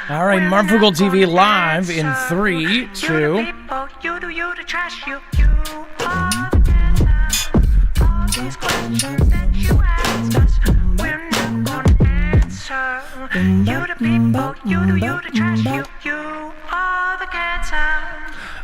All right, Marfoogle TV live in 3, 2.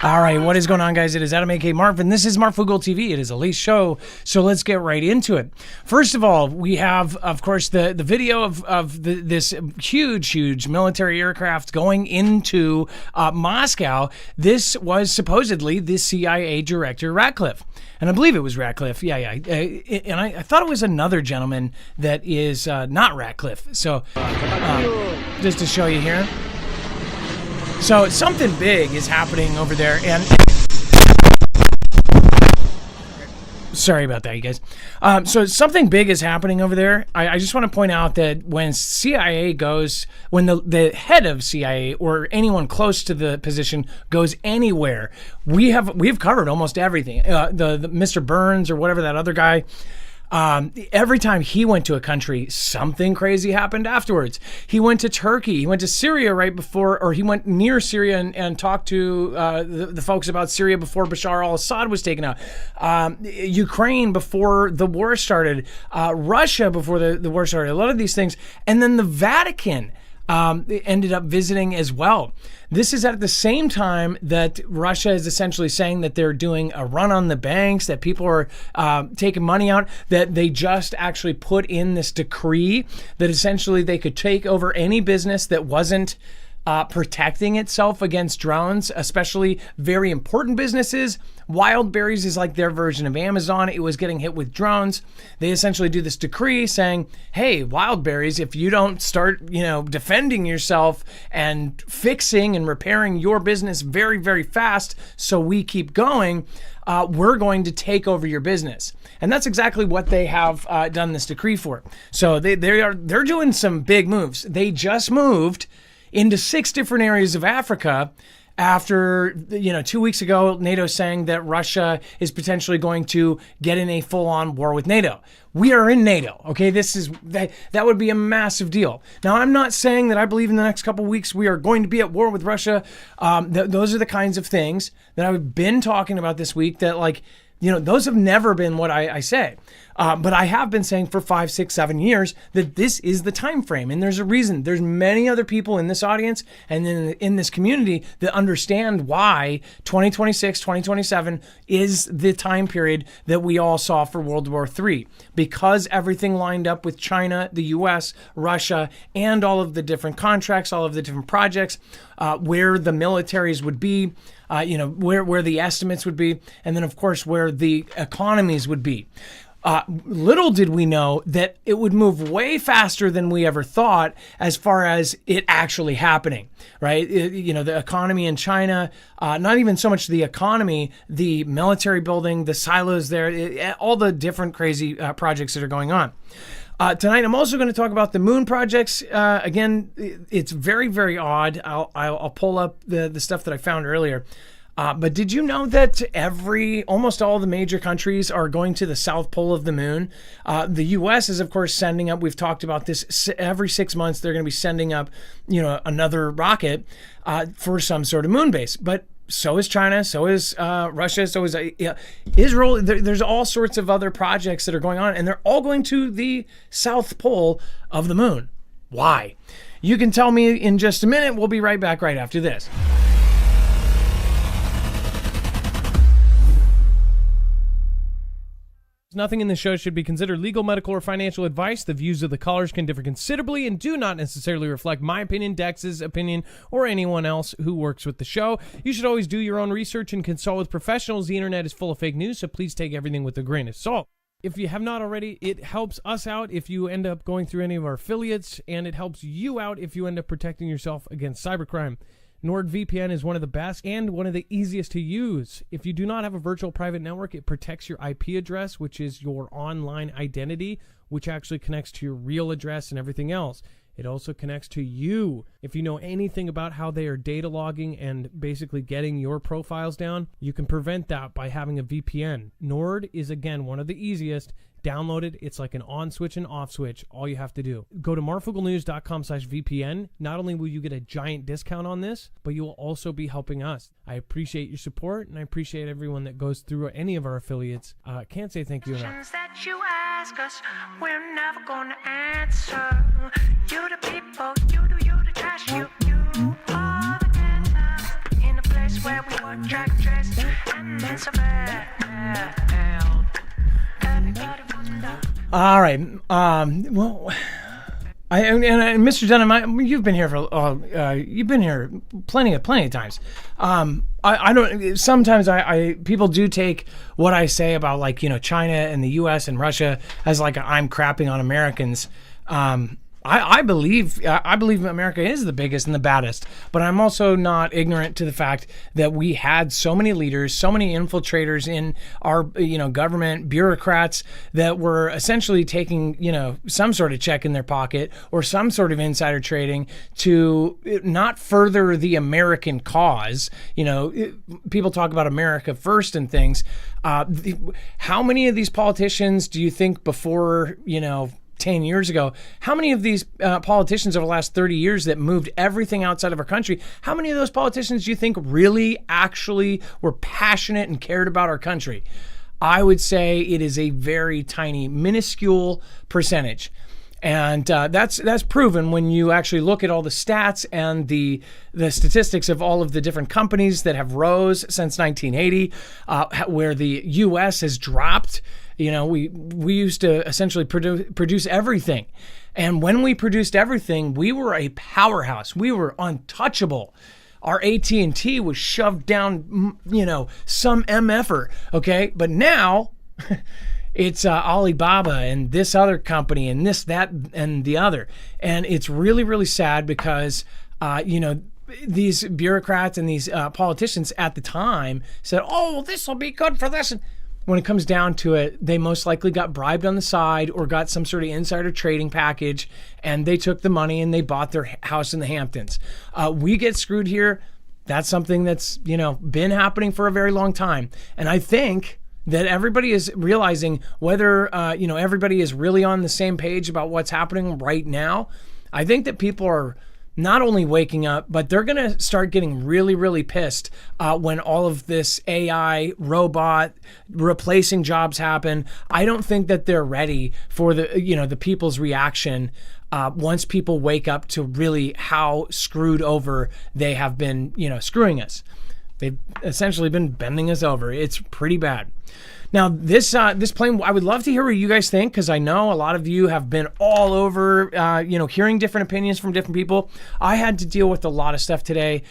All right, what is going on, guys? It is Adam, aka Marv, and this is Marfoogle TV. It is a lease show, so let's get right into it. First of all, we have, of course, the video of this huge military aircraft going into Moscow. This was supposedly the CIA director, Ratcliffe. And I believe it was Ratcliffe. Yeah. And I thought it was another gentleman that is not Ratcliffe. So just to show you here. So something big is happening over there, and sorry about that, you guys. So something big is happening over there. I just want to point out that when CIA goes, when the head of CIA or anyone close to the position goes anywhere, we've covered almost everything. The Mr. Burns or whatever, that other guy. Every time he went to a country, something crazy happened afterwards. He went to Turkey, he went to Syria right before, or he went near Syria and talked to the folks about Syria before Bashar al-Assad was taken out. Ukraine before the war started, Russia before the war started, a lot of these things. And then the Vatican ended up visiting as well. This is at the same time that Russia is essentially saying that they're doing a run on the banks, that people are taking money out, that they just actually put in this decree that essentially they could take over any business that wasn't protecting itself against drones, especially very important businesses. Wildberries is like their version of Amazon. It was getting hit with drones. They essentially do this decree saying, hey, Wildberries, if you don't start, defending yourself and fixing and repairing your business very, very fast so we keep going, we're going to take over your business. And that's exactly what they have done this decree for. So they're doing some big moves. They just moved into 6 different areas of Africa after, 2 weeks ago, NATO saying that Russia is potentially going to get in a full-on war with NATO. We are in NATO, okay? That would be a massive deal. Now, I'm not saying that I believe in the next couple of weeks we are going to be at war with Russia. Those are the kinds of things that I've been talking about this week that, those have never been what I say. But I have been saying for 5, 6, 7 years that this is the time frame. And there's a reason. There's many other people in this audience and in this community that understand why 2026, 2027 is the time period that we all saw for World War III. Because everything lined up with China, the US, Russia, and all of the different contracts, all of the different projects, where the militaries would be, where the estimates would be, and then, of course, where the economies would be. Little did we know that it would move way faster than we ever thought as far as it actually happening, right? The economy in China, not even so much the economy, the military building, the silos there, all the different crazy projects that are going on. Tonight, I'm also going to talk about the moon projects. Again, it's very, very odd. I'll pull up the stuff that I found earlier. But did you know that almost all the major countries are going to the South Pole of the moon? The U.S. is, of course, sending up, we've talked about this, every 6 months they're going to be sending up, another rocket for some sort of moon base. But so is China, so is Russia, so is Israel. There's all sorts of other projects that are going on, and they're all going to the South Pole of the moon. Why? You can tell me in just a minute. We'll be right back right after this. Nothing in this show should be considered legal, medical, or financial advice. The views of the callers can differ considerably and do not necessarily reflect my opinion, Dex's opinion, or anyone else who works with the show. You should always do your own research and consult with professionals. The internet is full of fake news, so please take everything with a grain of salt. If you have not already, it helps us out if you end up going through any of our affiliates, and it helps you out if you end up protecting yourself against cybercrime. NordVPN is one of the best and one of the easiest to use. If you do not have a virtual private network, it protects your IP address, which is your online identity, which actually connects to your real address and everything else. It also connects to you. If you know anything about how they are data logging and basically getting your profiles down, you can prevent that by having a VPN. Nord is, again, one of the easiest. Download it. It's like an on switch and off switch. All you have to do. Go to marfooglenews.com/VPN. Not only will you get a giant discount on this, but you will also be helping us. I appreciate your support, and I appreciate everyone that goes through any of our affiliates. Can't say thank you enough. That you ask us, we're never gonna answer. You the people, you the trash, you are the data. In a place where we would track dress and then surveil. Everybody wonder. All right. Well, Mr. Dunham, you've been here plenty of times. I don't. Sometimes people do take what I say about, like, China and the U.S. and Russia as like I'm crapping on Americans. I believe America is the biggest and the baddest, but I'm also not ignorant to the fact that we had so many leaders, so many infiltrators in our government, bureaucrats that were essentially taking some sort of check in their pocket or some sort of insider trading to not further the American cause. People talk about America first and things. How many of these politicians do you think before 10 years ago, how many of these politicians over the last 30 years that moved everything outside of our country, how many of those politicians do you think really actually were passionate and cared about our country? I would say it is a very tiny, minuscule percentage. And that's proven when you actually look at all the stats and the statistics of all of the different companies that have rose since 1980, where the U.S. has dropped. We used to essentially produce everything. And when we produced everything, we were a powerhouse. We were untouchable. Our AT&T was shoved down, some MFer, okay? But now it's Alibaba and this other company and this, that, and the other. And it's really, really sad because, these bureaucrats and these politicians at the time said, oh, this will be good for this. And when it comes down to it, they most likely got bribed on the side or got some sort of insider trading package, and they took the money and they bought their house in the Hamptons. We get screwed here. That's something that's, been happening for a very long time. And I think that everybody is realizing whether, everybody is really on the same page about what's happening right now. I think that people are not only waking up, but they're going to start getting really, really pissed when all of this AI robot replacing jobs happen. I don't think that they're ready for the people's reaction once people wake up to really how screwed over they have been, screwing us. They've essentially been bending us over. It's pretty bad. Now, this plane, I would love to hear what you guys think, because I know a lot of you have been all over, hearing different opinions from different people. I had to deal with a lot of stuff today.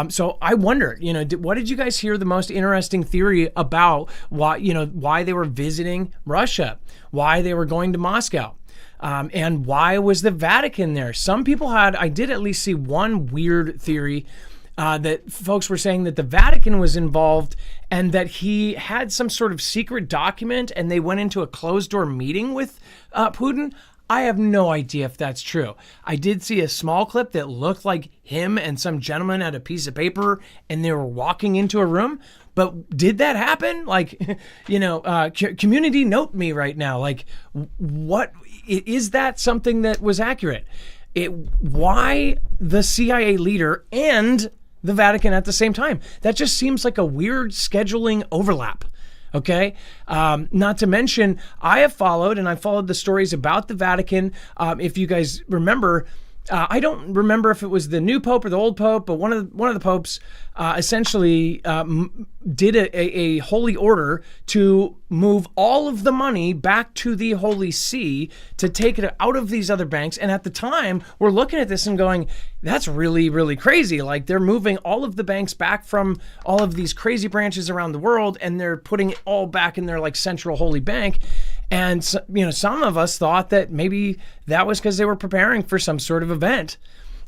So I wonder, what did you guys hear the most interesting theory about why they were visiting Russia, why they were going to Moscow? And why was the Vatican there? Some people I did at least see one weird theory that folks were saying that the Vatican was involved and that he had some sort of secret document and they went into a closed door meeting with Putin. I have no idea if that's true. I did see a small clip that looked like him and some gentleman had a piece of paper and they were walking into a room. But did that happen? Community note me right now. What is that something that was accurate? Why the CIA leader and the Vatican at the same time? That just seems like a weird scheduling overlap. Okay. Not to mention, I followed the stories about the Vatican. If you guys remember, I don't remember if it was the new pope or the old pope, but one of the popes essentially did a holy order to move all of the money back to the Holy See to take it out of these other banks. And at the time, we're looking at this and going, that's really, really crazy. Like, they're moving all of the banks back from all of these crazy branches around the world, and they're putting it all back in their central holy bank. And some of us thought that maybe that was because they were preparing for some sort of event.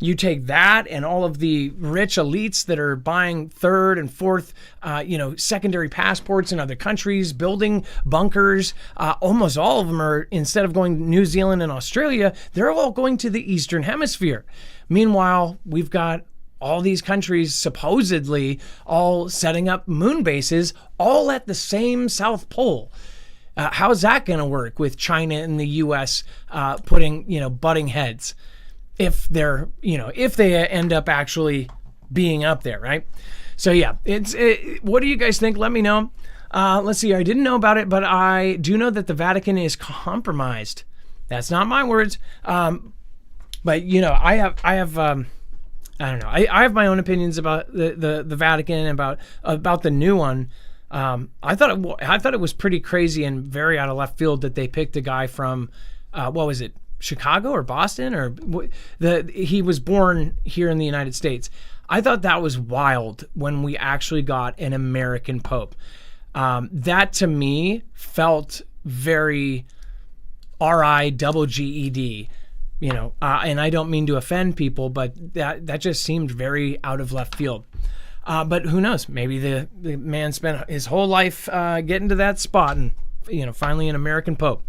You take that and all of the rich elites that are buying third and fourth, secondary passports in other countries, building bunkers. Almost all of them are, instead of going to New Zealand and Australia, they're all going to the Eastern Hemisphere. Meanwhile, we've got all these countries supposedly all setting up moon bases all at the same South Pole. How's that going to work with China and the U.S. Putting, butting heads if if they end up actually being up there, right? So yeah, what do you guys think? Let me know. Let's see. I didn't know about it, but I do know that the Vatican is compromised. That's not my words. But I have I don't know. I have my own opinions about the Vatican and about the new one. I thought it was pretty crazy and very out of left field that they picked a guy from what was it, Chicago or Boston, or he was born here in the United States. I thought that was wild when we actually got an American Pope. That to me felt very RIGGED, and I don't mean to offend people, but that just seemed very out of left field. But who knows? Maybe the man spent his whole life getting to that spot and, finally an American Pope.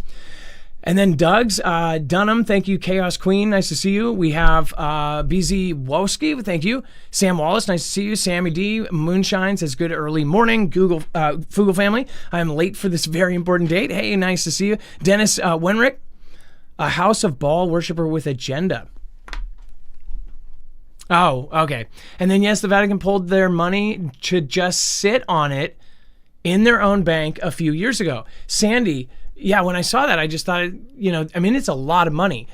And then Doug's, Dunham, thank you. Chaos Queen, nice to see you. We have BZ Woski, thank you. Sam Wallace, nice to see you. Sammy D, Moonshine says good early morning. Fugel family, I am late for this very important date. Hey, nice to see you. Dennis Wenrick, a House of Baal worshiper with agenda. Oh, okay. And then, yes, the Vatican pulled their money to just sit on it in their own bank a few years ago. Sandy, yeah, when I saw that, I just thought, it's a lot of money.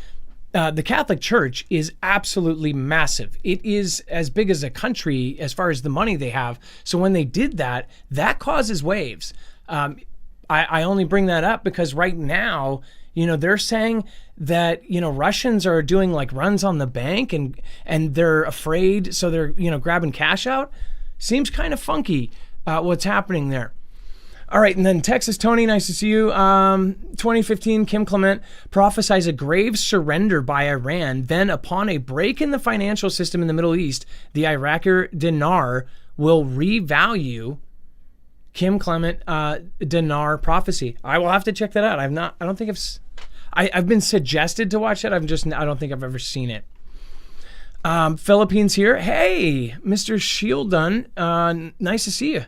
The Catholic Church is absolutely massive. It is as big as a country as far as the money they have. So when they did that, that causes waves. I only bring that up because right now, they're saying that, Russians are doing like runs on the bank and they're afraid. So they're, grabbing cash out. Seems kind of funky what's happening there. All right. And then Texas Tony, nice to see you. 2015, Kim Clement prophesies a grave surrender by Iran. Then upon a break in the financial system in the Middle East, the Iraqi dinar will revalue. Kim Clement dinar prophecy. I will have to check that out. I've been suggested to watch that. I don't think I've ever seen it. Philippines here. Hey, Mr. Shieldon. Nice to see you.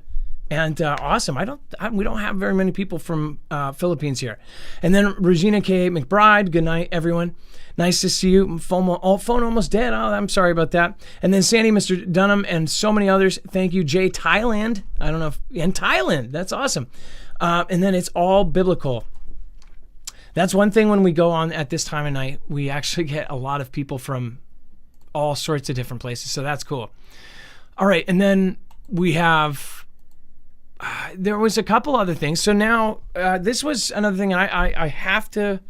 And awesome. We don't have very many people from Philippines here. And then Regina K. McBride. Good night, everyone. Nice to see you. Phone almost dead. Oh, I'm sorry about that. And then Sandy, Mr. Dunham, and so many others. Thank you, Jay. Thailand. I don't know in Thailand. That's awesome. And then it's all biblical. That's one thing when we go on at this time of night, we actually get a lot of people from all sorts of different places. So that's cool. All right. And then we have, there was a couple other things. So now this was another thing. I have to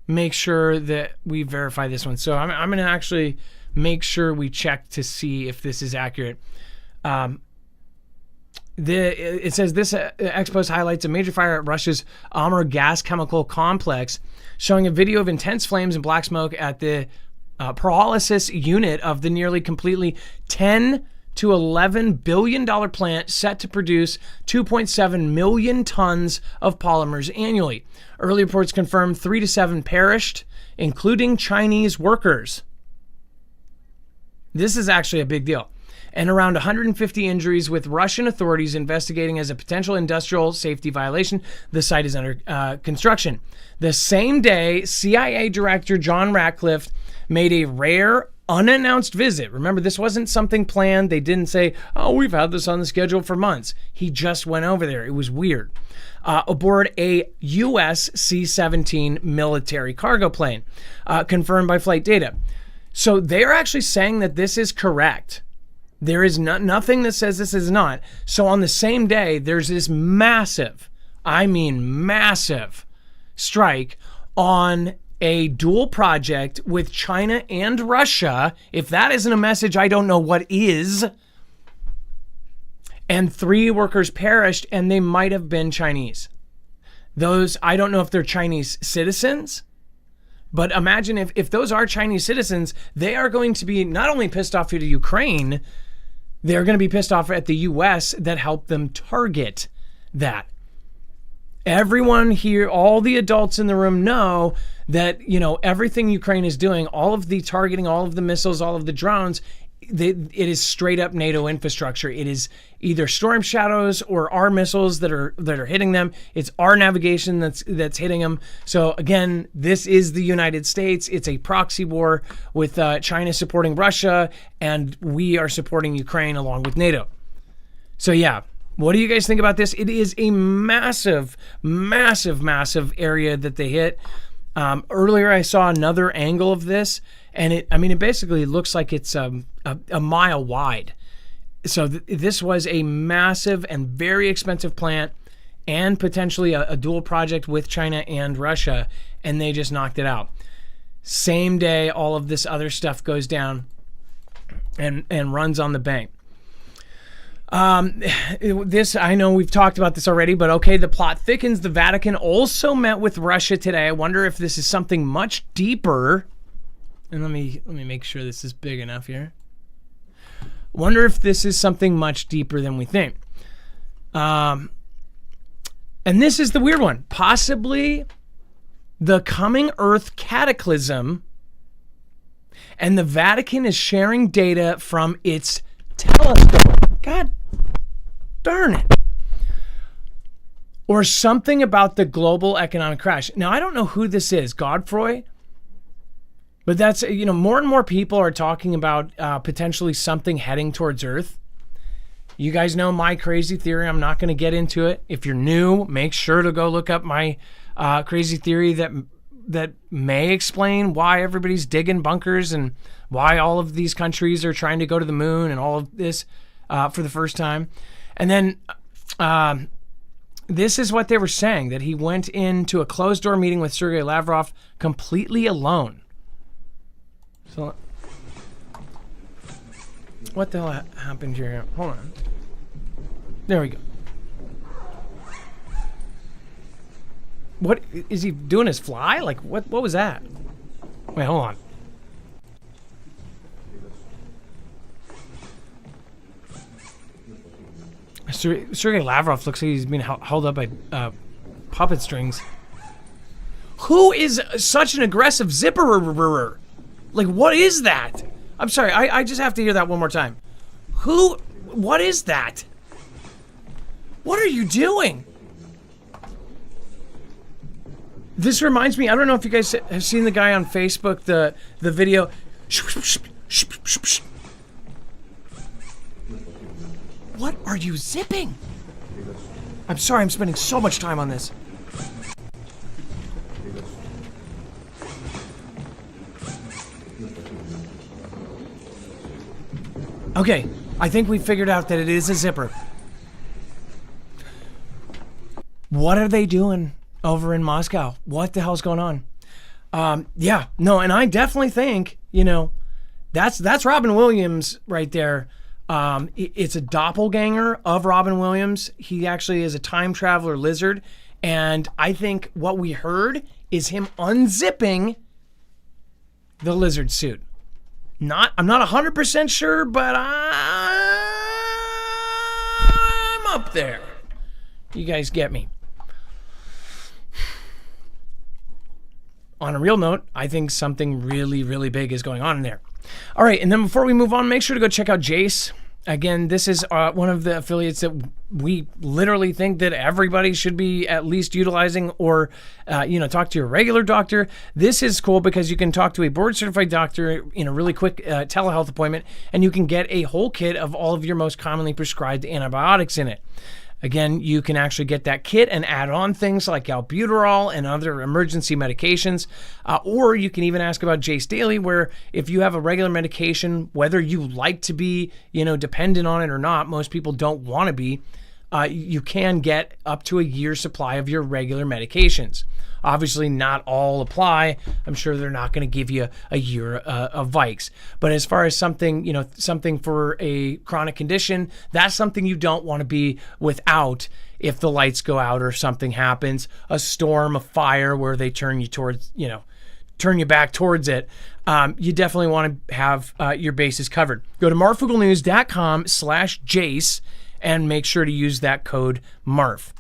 make sure that we verify this one. So I'm going to actually make sure we check to see if this is accurate. It says this expose highlights a major fire at Russia's Amur gas chemical complex, showing a video of intense flames and black smoke at the pyrolysis unit of the nearly completely $10 to $11 billion plant set to produce 2.7 million tons of polymers annually. Early reports confirm 3 to 7 perished, including Chinese workers. This is actually a big deal. And around 150 injuries, with Russian authorities investigating as a potential industrial safety violation. The site is under construction. The same day, CIA Director John Ratcliffe made a rare, unannounced visit. Remember, this wasn't something planned. They didn't say, oh, we've had this on the schedule for months. He just went over there. It was weird. Aboard a U.S. C-17 military cargo plane, confirmed by flight data. So they're actually saying that this is correct. There is nothing that says this is not. So on the same day, there's this massive, I mean massive, strike on a dual project with China and Russia. If that isn't a message, I don't know what is. And 3 workers perished, and they might have been Chinese. Those, I don't know if they're Chinese citizens, but imagine if those are Chinese citizens, they are going to be not only pissed off to Ukraine, they're going to be pissed off at the U.S. that helped them target that. Everyone here, all the adults in the room know that, everything Ukraine is doing, all of the targeting, all of the missiles, all of the drones, it is straight up NATO infrastructure. It is either Storm Shadows or our missiles that are hitting them. It's our navigation that's hitting them. So again, this is the United States. It's a proxy war with China supporting Russia, and we are supporting Ukraine along with NATO. So yeah, what do you guys think about this? It is a massive, massive, massive area that they hit. Earlier, I saw another angle of this, and it basically looks like it's a mile wide. So this was a massive and very expensive plant, and potentially a dual project with China and Russia, and they just knocked it out. Same day, all of this other stuff goes down and runs on the bank. This, I know we've talked about this already, but okay, the plot thickens. The Vatican also met with Russia today. I wonder if this is something much deeper. And let me make sure this is big enough here. Wonder if this is something much deeper than we think. And this is the weird one. Possibly the coming Earth cataclysm, and the Vatican is sharing data from its telescope. God darn it. Or something about the global economic crash. Now, I don't know who this is, Godfrey, but that's, more and more people are talking about potentially something heading towards Earth. You guys know my crazy theory. I'm not going to get into it. If you're new, make sure to go look up my crazy theory that may explain why everybody's digging bunkers and why all of these countries are trying to go to the moon and all of this for the first time. And then this is what they were saying, that he went into a closed-door meeting with Sergei Lavrov completely alone. So, what the hell happened here? Hold on. There we go. What is he doing? His fly? Like what was that? Wait, hold on. Sergei Lavrov looks like he's being held up by puppet strings. Who is such an aggressive zipperer? Like, what is that? I'm sorry, I just have to hear that one more time. What is that? What are you doing? This reminds me, I don't know if you guys have seen the guy on Facebook, the video. What are you zipping? I'm sorry, I'm spending so much time on this. Okay, I think we figured out that it is a zipper. What are they doing over in Moscow? What the hell's going on? Yeah, no, and I definitely think, that's Robin Williams right there. It's a doppelganger of Robin Williams. He actually is a time traveler lizard. And I think what we heard is him unzipping the lizard suit. I'm not 100% sure, but I'm up there. You guys get me. On a real note, I think something really, really big is going on in there. All right, and then before we move on, make sure to go check out Jace. Again, this is one of the affiliates that we literally think that everybody should be at least utilizing, or, talk to your regular doctor. This is cool because you can talk to a board-certified doctor in a really quick telehealth appointment, and you can get a whole kit of all of your most commonly prescribed antibiotics in it. Again, you can actually get that kit and add on things like albuterol and other emergency medications, or you can even ask about Jace Daily, where if you have a regular medication, whether you like to be, dependent on it or not, most people don't want to be, you can get up to a year's supply of your regular medications. Obviously, not all apply. I'm sure they're not going to give you a year of Vikes. But as far as something for a chronic condition, that's something you don't want to be without if the lights go out or something happens, a storm, a fire where they turn you back towards it. You definitely want to have your bases covered. Go to marfooglenews.com/Jace and make sure to use that code MARF.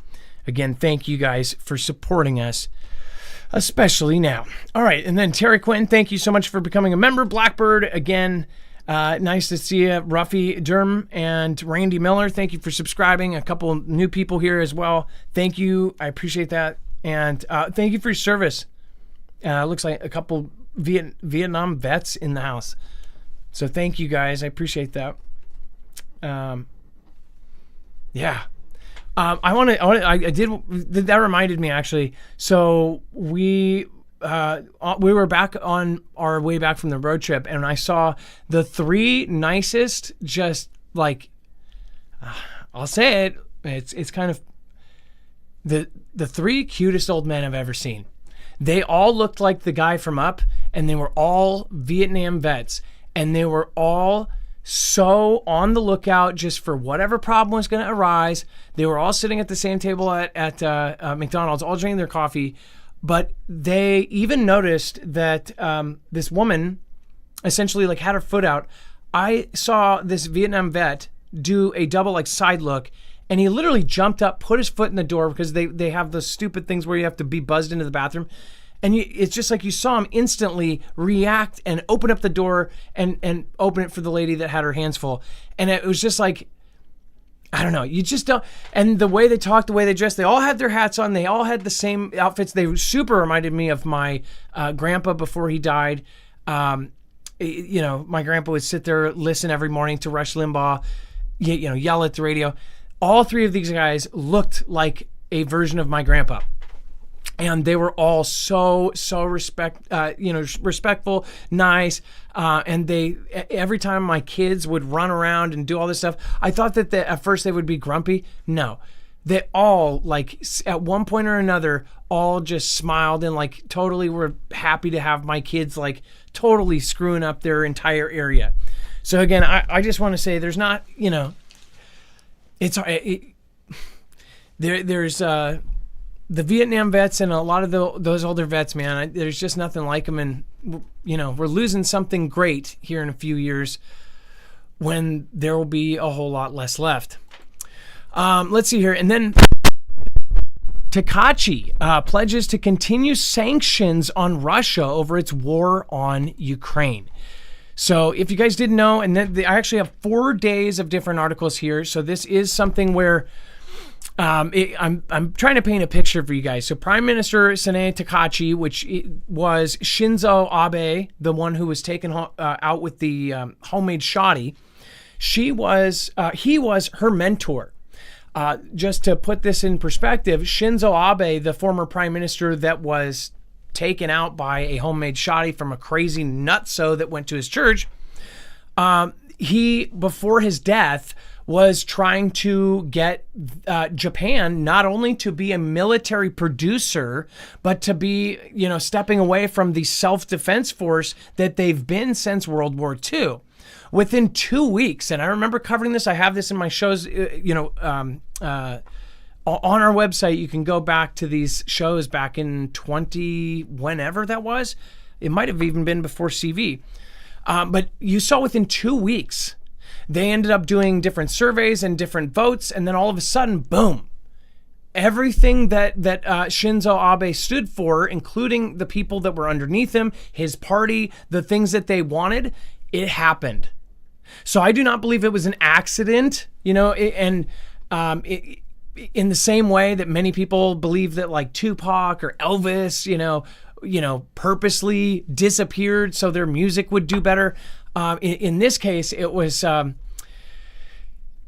Again, thank you guys for supporting us, especially now. All right, and then Terry Quinn, thank you so much for becoming a member. Blackbird, again, Nice to see you, Ruffy Durham and Randy Miller. Thank you for subscribing. A couple new people here as well. Thank you. I appreciate that. And thank you for your service. Looks like a couple Vietnam vets in the house. So thank you guys. I appreciate that. Yeah. That reminded me actually. So we were back on our way back from the road trip, and I saw the 3 nicest, just like, I'll say it, it's kind of the 3 cutest old men I've ever seen. They all looked like the guy from Up, and they were all Vietnam vets, and they were all so on the lookout just for whatever problem was going to arise. They were all sitting at the same table at McDonald's, all drinking their coffee. But they even noticed that this woman essentially like had her foot out. I saw this Vietnam vet do a double like side look, and he literally jumped up, put his foot in the door, because they have those stupid things where you have to be buzzed into the bathroom. And it's just like you saw him instantly react and open up the door and open it for the lady that had her hands full. And it was just like, I don't know. You just don't. And the way they talked, the way they dressed, they all had their hats on. They all had the same outfits. They super reminded me of my grandpa before he died. My grandpa would sit there, listen every morning to Rush Limbaugh, yell at the radio. All 3 of these guys looked like a version of my grandpa. And they were all so respectful, nice. And every time my kids would run around and do all this stuff, I thought that at first they would be grumpy. No, they all, like, at one point or another, all just smiled and like totally were happy to have my kids like totally screwing up their entire area. So again, I just want to say there's not, there's the Vietnam vets and a lot of those older vets, man, there's just nothing like them. And, we're losing something great here in a few years when there will be a whole lot less left. Let's see here. And then Takachi pledges to continue sanctions on Russia over its war on Ukraine. So if you guys didn't know, and then I actually have 4 days of different articles here. So this is something where I'm trying to paint a picture for you guys. So Prime Minister Sanae Takachi, which was Shinzo Abe, the one who was taken out with the homemade shoddy, he was her mentor. Just to put this in perspective, Shinzo Abe, the former prime minister that was taken out by a homemade shoddy from a crazy nutso that went to his church, he, before his death, was trying to get Japan not only to be a military producer, but to be, stepping away from the self-defense force that they've been since World War II. Within 2 weeks, and I remember covering this, I have this in my shows, on our website. You can go back to these shows back in whenever that was. It might have even been before CV. But you saw within 2 weeks, they ended up doing different surveys and different votes, and then all of a sudden, boom, everything that Shinzo Abe stood for, including the people that were underneath him, his party, the things that they wanted, it happened. So I do not believe it was an accident, in the same way that many people believe that like Tupac or Elvis, purposely disappeared so their music would do better. In this case, it was, I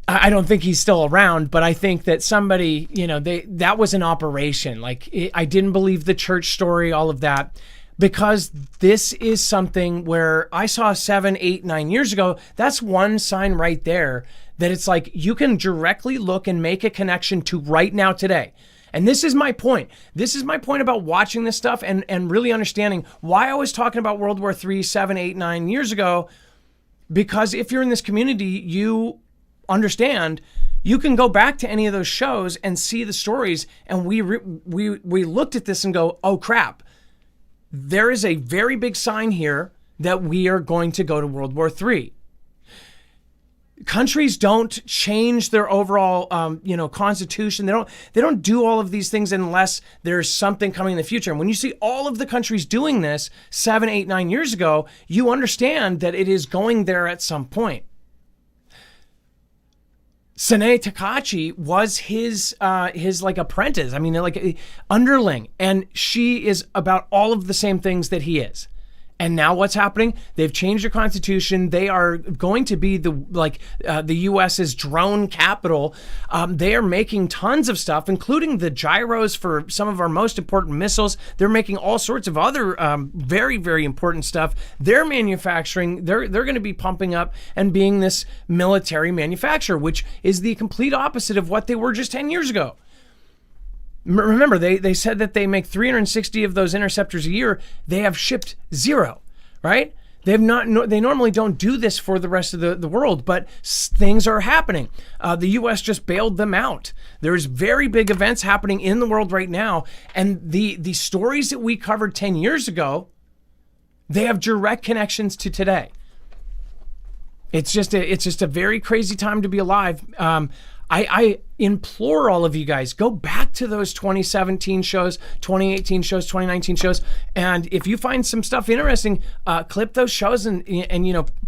don't think he's still around, but I think that somebody, that was an operation. I didn't believe the church story, all of that, because this is something where I saw 7, 8, 9 years ago. That's one sign right there that it's like you can directly look and make a connection to right now today. And this is my point. This is my point about watching this stuff and really understanding why I was talking about World War III 7, 8, 9 years ago. Because if you're in this community, you understand you can go back to any of those shows and see the stories. And we looked at this and go, oh crap, there is a very big sign here that we are going to go to World War III. Countries don't change their overall, constitution. They don't do all of these things unless there's something coming in the future. And when you see all of the countries doing this 7, 8, 9 years ago, you understand that it is going there at some point. Sanae Takachi was his like apprentice. I mean, like underling, and she is about all of the same things that he is. And now what's happening? They've changed their constitution. They are going to be the U.S.'s drone capital. They are making tons of stuff, including the gyros for some of our most important missiles. They're making all sorts of other very, very important stuff. They're manufacturing. They're going to be pumping up and being this military manufacturer, which is the complete opposite of what they were just 10 years ago. Remember, they said that they make 360 of those interceptors a year. They have shipped 0, right? They normally don't do this for the rest of the world, but things are happening. The U.S. just bailed them out. There's very big events happening in the world right now, and the stories that we covered 10 years ago, they have direct connections to today. It's just a very crazy time to be alive. I implore all of you guys, go back to those 2017 shows, 2018 shows, 2019 shows, and if you find some stuff interesting, clip those shows and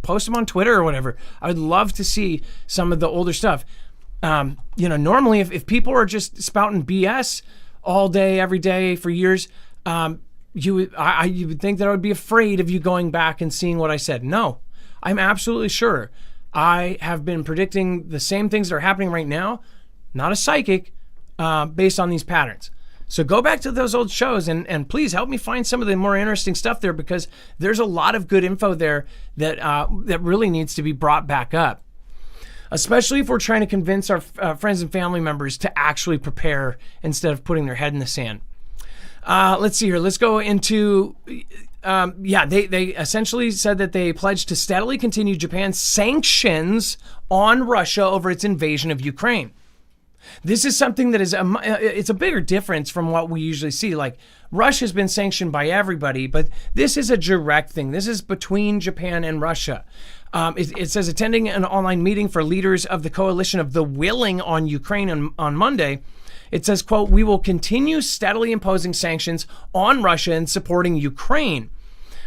post them on Twitter or whatever. I would love to see some of the older stuff. Normally if people are just spouting BS all day, every day for years, you would think that I would be afraid of you going back and seeing what I said. No, I'm absolutely sure. I have been predicting the same things that are happening right now, not a psychic, based on these patterns. So go back to those old shows and please help me find some of the more interesting stuff there, because there's a lot of good info there that really needs to be brought back up, especially if we're trying to convince our friends and family members to actually prepare instead of putting their head in the sand. Let's see here. Let's go into... they essentially said that they pledged to steadily continue Japan's sanctions on Russia over its invasion of Ukraine. This is something that is it's a bigger difference from what we usually see. Like, Russia's been sanctioned by everybody, but this is a direct thing. This is between Japan and Russia. It says attending an online meeting for leaders of the coalition of the willing on Ukraine on Monday. It says, quote, "We will continue steadily imposing sanctions on Russia and supporting Ukraine,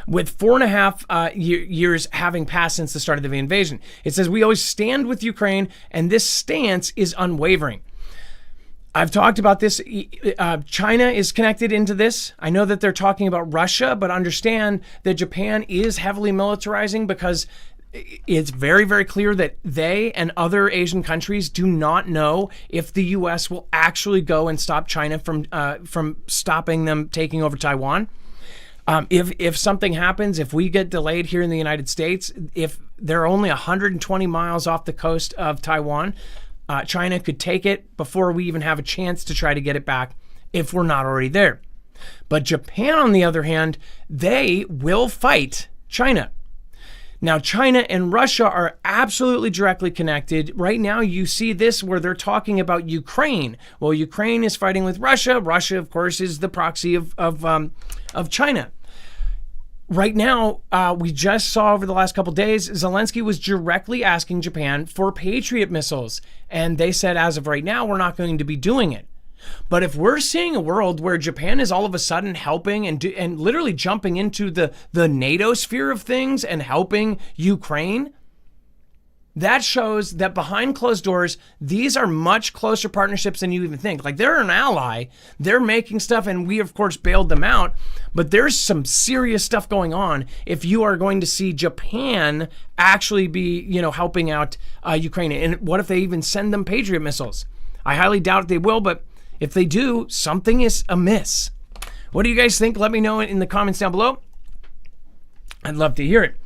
with 4.5 years having passed since the start of the invasion." It says, "We always stand with Ukraine, and this stance is unwavering." I've talked about this. China is connected into this. I know that they're talking about Russia, but understand that Japan is heavily militarizing, because it's very, very clear that they and other Asian countries do not know if the U.S. will actually go and stop China from stopping them taking over Taiwan. If something happens, if we get delayed here in the United States, if they're only 120 miles off the coast of Taiwan, China could take it before we even have a chance to try to get it back if we're not already there. But Japan, on the other hand, they will fight China. Now, China and Russia are absolutely directly connected. Right now, you see this where they're talking about Ukraine. Well, Ukraine is fighting with Russia. Russia, of course, is the proxy of China. Right now, we just saw over the last couple of days, Zelensky was directly asking Japan for Patriot missiles. And they said, as of right now, we're not going to be doing it. But if we're seeing a world where Japan is all of a sudden helping and literally jumping into the NATO sphere of things and helping Ukraine, that shows that behind closed doors, these are much closer partnerships than you even think. Like, they're an ally, they're making stuff, and we, of course, bailed them out. But there's some serious stuff going on if you are going to see Japan actually be, helping out Ukraine. And what if they even send them Patriot missiles? I highly doubt they will, but if they do, something is amiss. What do you guys think? Let me know in the comments down below. I'd love to hear it.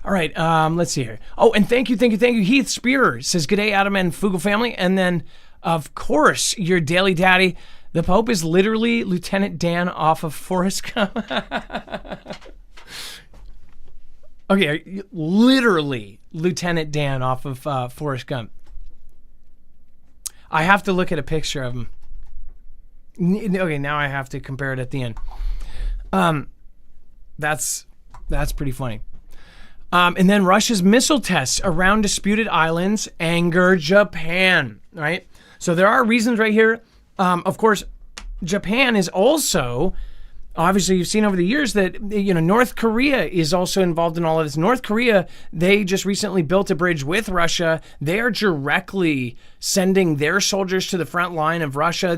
All right, let's see here. Oh, and thank you. Heath Spear says, "Good day, Adam and Fugel family." And then, of course, your daily daddy, the Pope, is literally Lieutenant Dan off of Forrest Gump. Okay, literally Lieutenant Dan off of Forrest Gump. I have to look at a picture of him. Okay, now I have to compare it at the end. That's pretty funny. And then Russia's missile tests around disputed islands anger Japan, right? So there are reasons right here. Of course, Japan is also, obviously you've seen over the years that, North Korea is also involved in all of this. North Korea, they just recently built a bridge with Russia. They are directly sending their soldiers to the front line of Russia.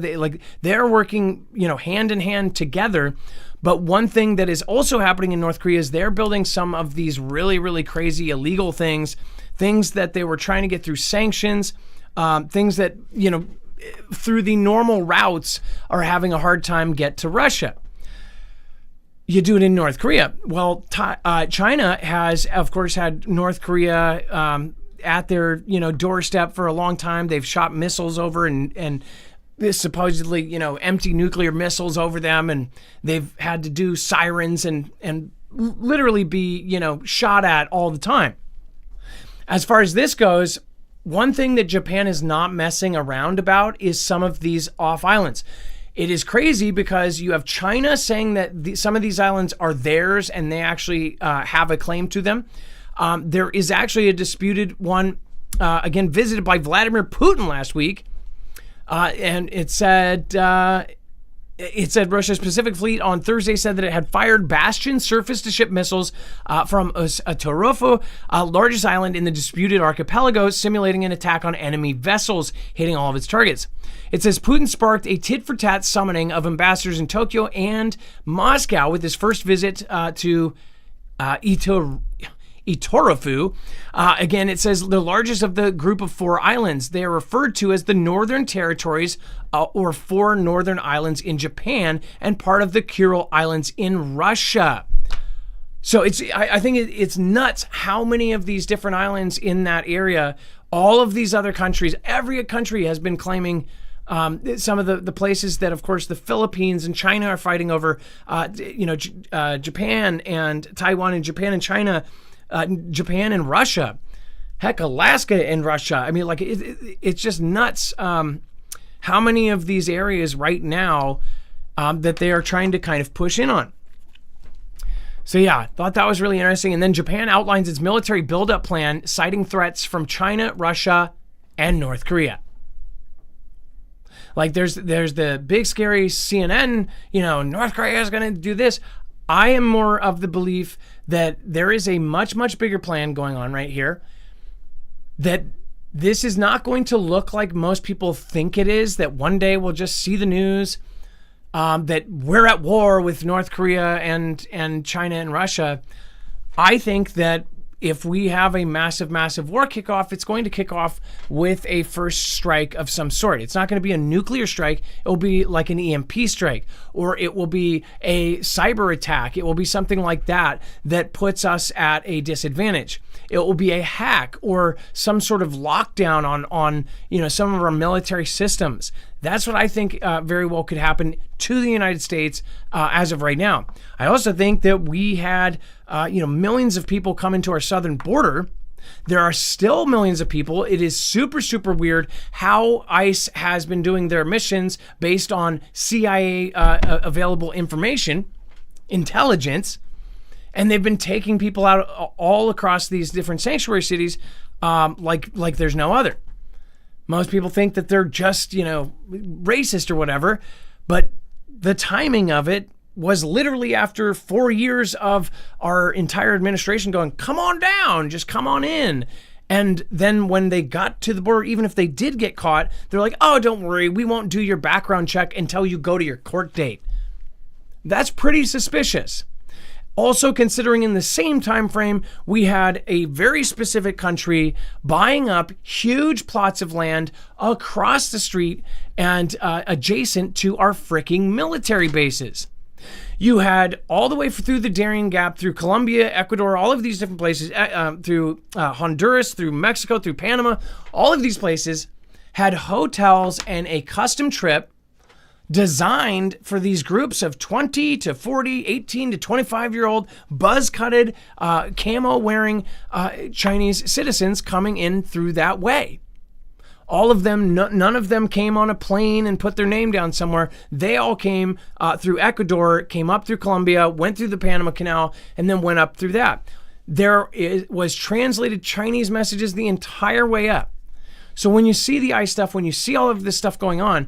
They're working, hand in hand together. But one thing that is also happening in North Korea is they're building some of these really, really crazy illegal things that they were trying to get through sanctions, things that, through the normal routes are having a hard time get to Russia. You do it in North Korea. Well, China has, of course, had North Korea at their, doorstep for a long time. They've shot missiles over and this supposedly, empty nuclear missiles over them, and they've had to do sirens and literally be, shot at all the time. As far as this goes, one thing that Japan is not messing around about is some of these off islands. It is crazy because you have China saying that some of these islands are theirs and they actually have a claim to them. There is actually a disputed one, again, visited by Vladimir Putin last week. And it said Russia's Pacific Fleet on Thursday said that it had fired Bastion surface-to-ship missiles from Otorofo, largest island in the disputed archipelago, simulating an attack on enemy vessels, hitting all of its targets. It says Putin sparked a tit-for-tat summoning of ambassadors in Tokyo and Moscow with his first visit to Itorofu. Again, it says the largest of the group of 4 islands. They are referred to as the Northern Territories or 4 northern islands in Japan and part of the Kuril Islands in Russia. So I think it's nuts how many of these different islands in that area, all of these other countries, every country has been claiming some of the places that, of course, the Philippines and China are fighting over, Japan and Taiwan and Japan and China, Japan and Russia, heck, Alaska and Russia. I mean, it's just nuts how many of these areas right now that they are trying to kind of push in on. So yeah, thought that was really interesting. And then Japan outlines its military buildup plan, citing threats from China, Russia, and North Korea. There's the big scary CNN, North Korea is going to do this. I am more of the belief that there is a much, much bigger plan going on right here, that this is not going to look like most people think it is, that one day we'll just see the news that we're at war with North Korea and China and Russia. I think that if we have a massive, massive war kickoff, it's going to kick off with a first strike of some sort. It's not going to be a nuclear strike. It will be like an EMP strike, or it will be a cyber attack. It will be something like that puts us at a disadvantage. It will be a hack or some sort of lockdown on some of our military systems. That's what I think very well could happen to the United States as of right now. I also think that we had millions of people come into our southern border. There are still millions of people. It is super, super weird how ICE has been doing their missions based on CIA available information, intelligence, and they've been taking people out all across these different sanctuary cities like there's no other. Most people think that they're just, racist or whatever, but the timing of it was literally after 4 years of our entire administration going, come on down, just come on in. And then when they got to the border, even if they did get caught, they're like, oh, don't worry, we won't do your background check until you go to your court date. That's pretty suspicious. Also, considering in the same time frame, we had a very specific country buying up huge plots of land across the street and adjacent to our freaking military bases. You had all the way through the Darien Gap, through Colombia, Ecuador, all of these different places, through Honduras, through Mexico, through Panama, all of these places had hotels and a custom trip designed for these groups of 20 to 40, 18 to 25-year-old buzz-cutted, camo-wearing Chinese citizens coming in through that way. All of them, none of them came on a plane and put their name down somewhere. They all came through Ecuador, came up through Colombia, went through the Panama Canal, and then went up through that. was translated Chinese messages the entire way up. So when you see the ice stuff, when you see all of this stuff going on,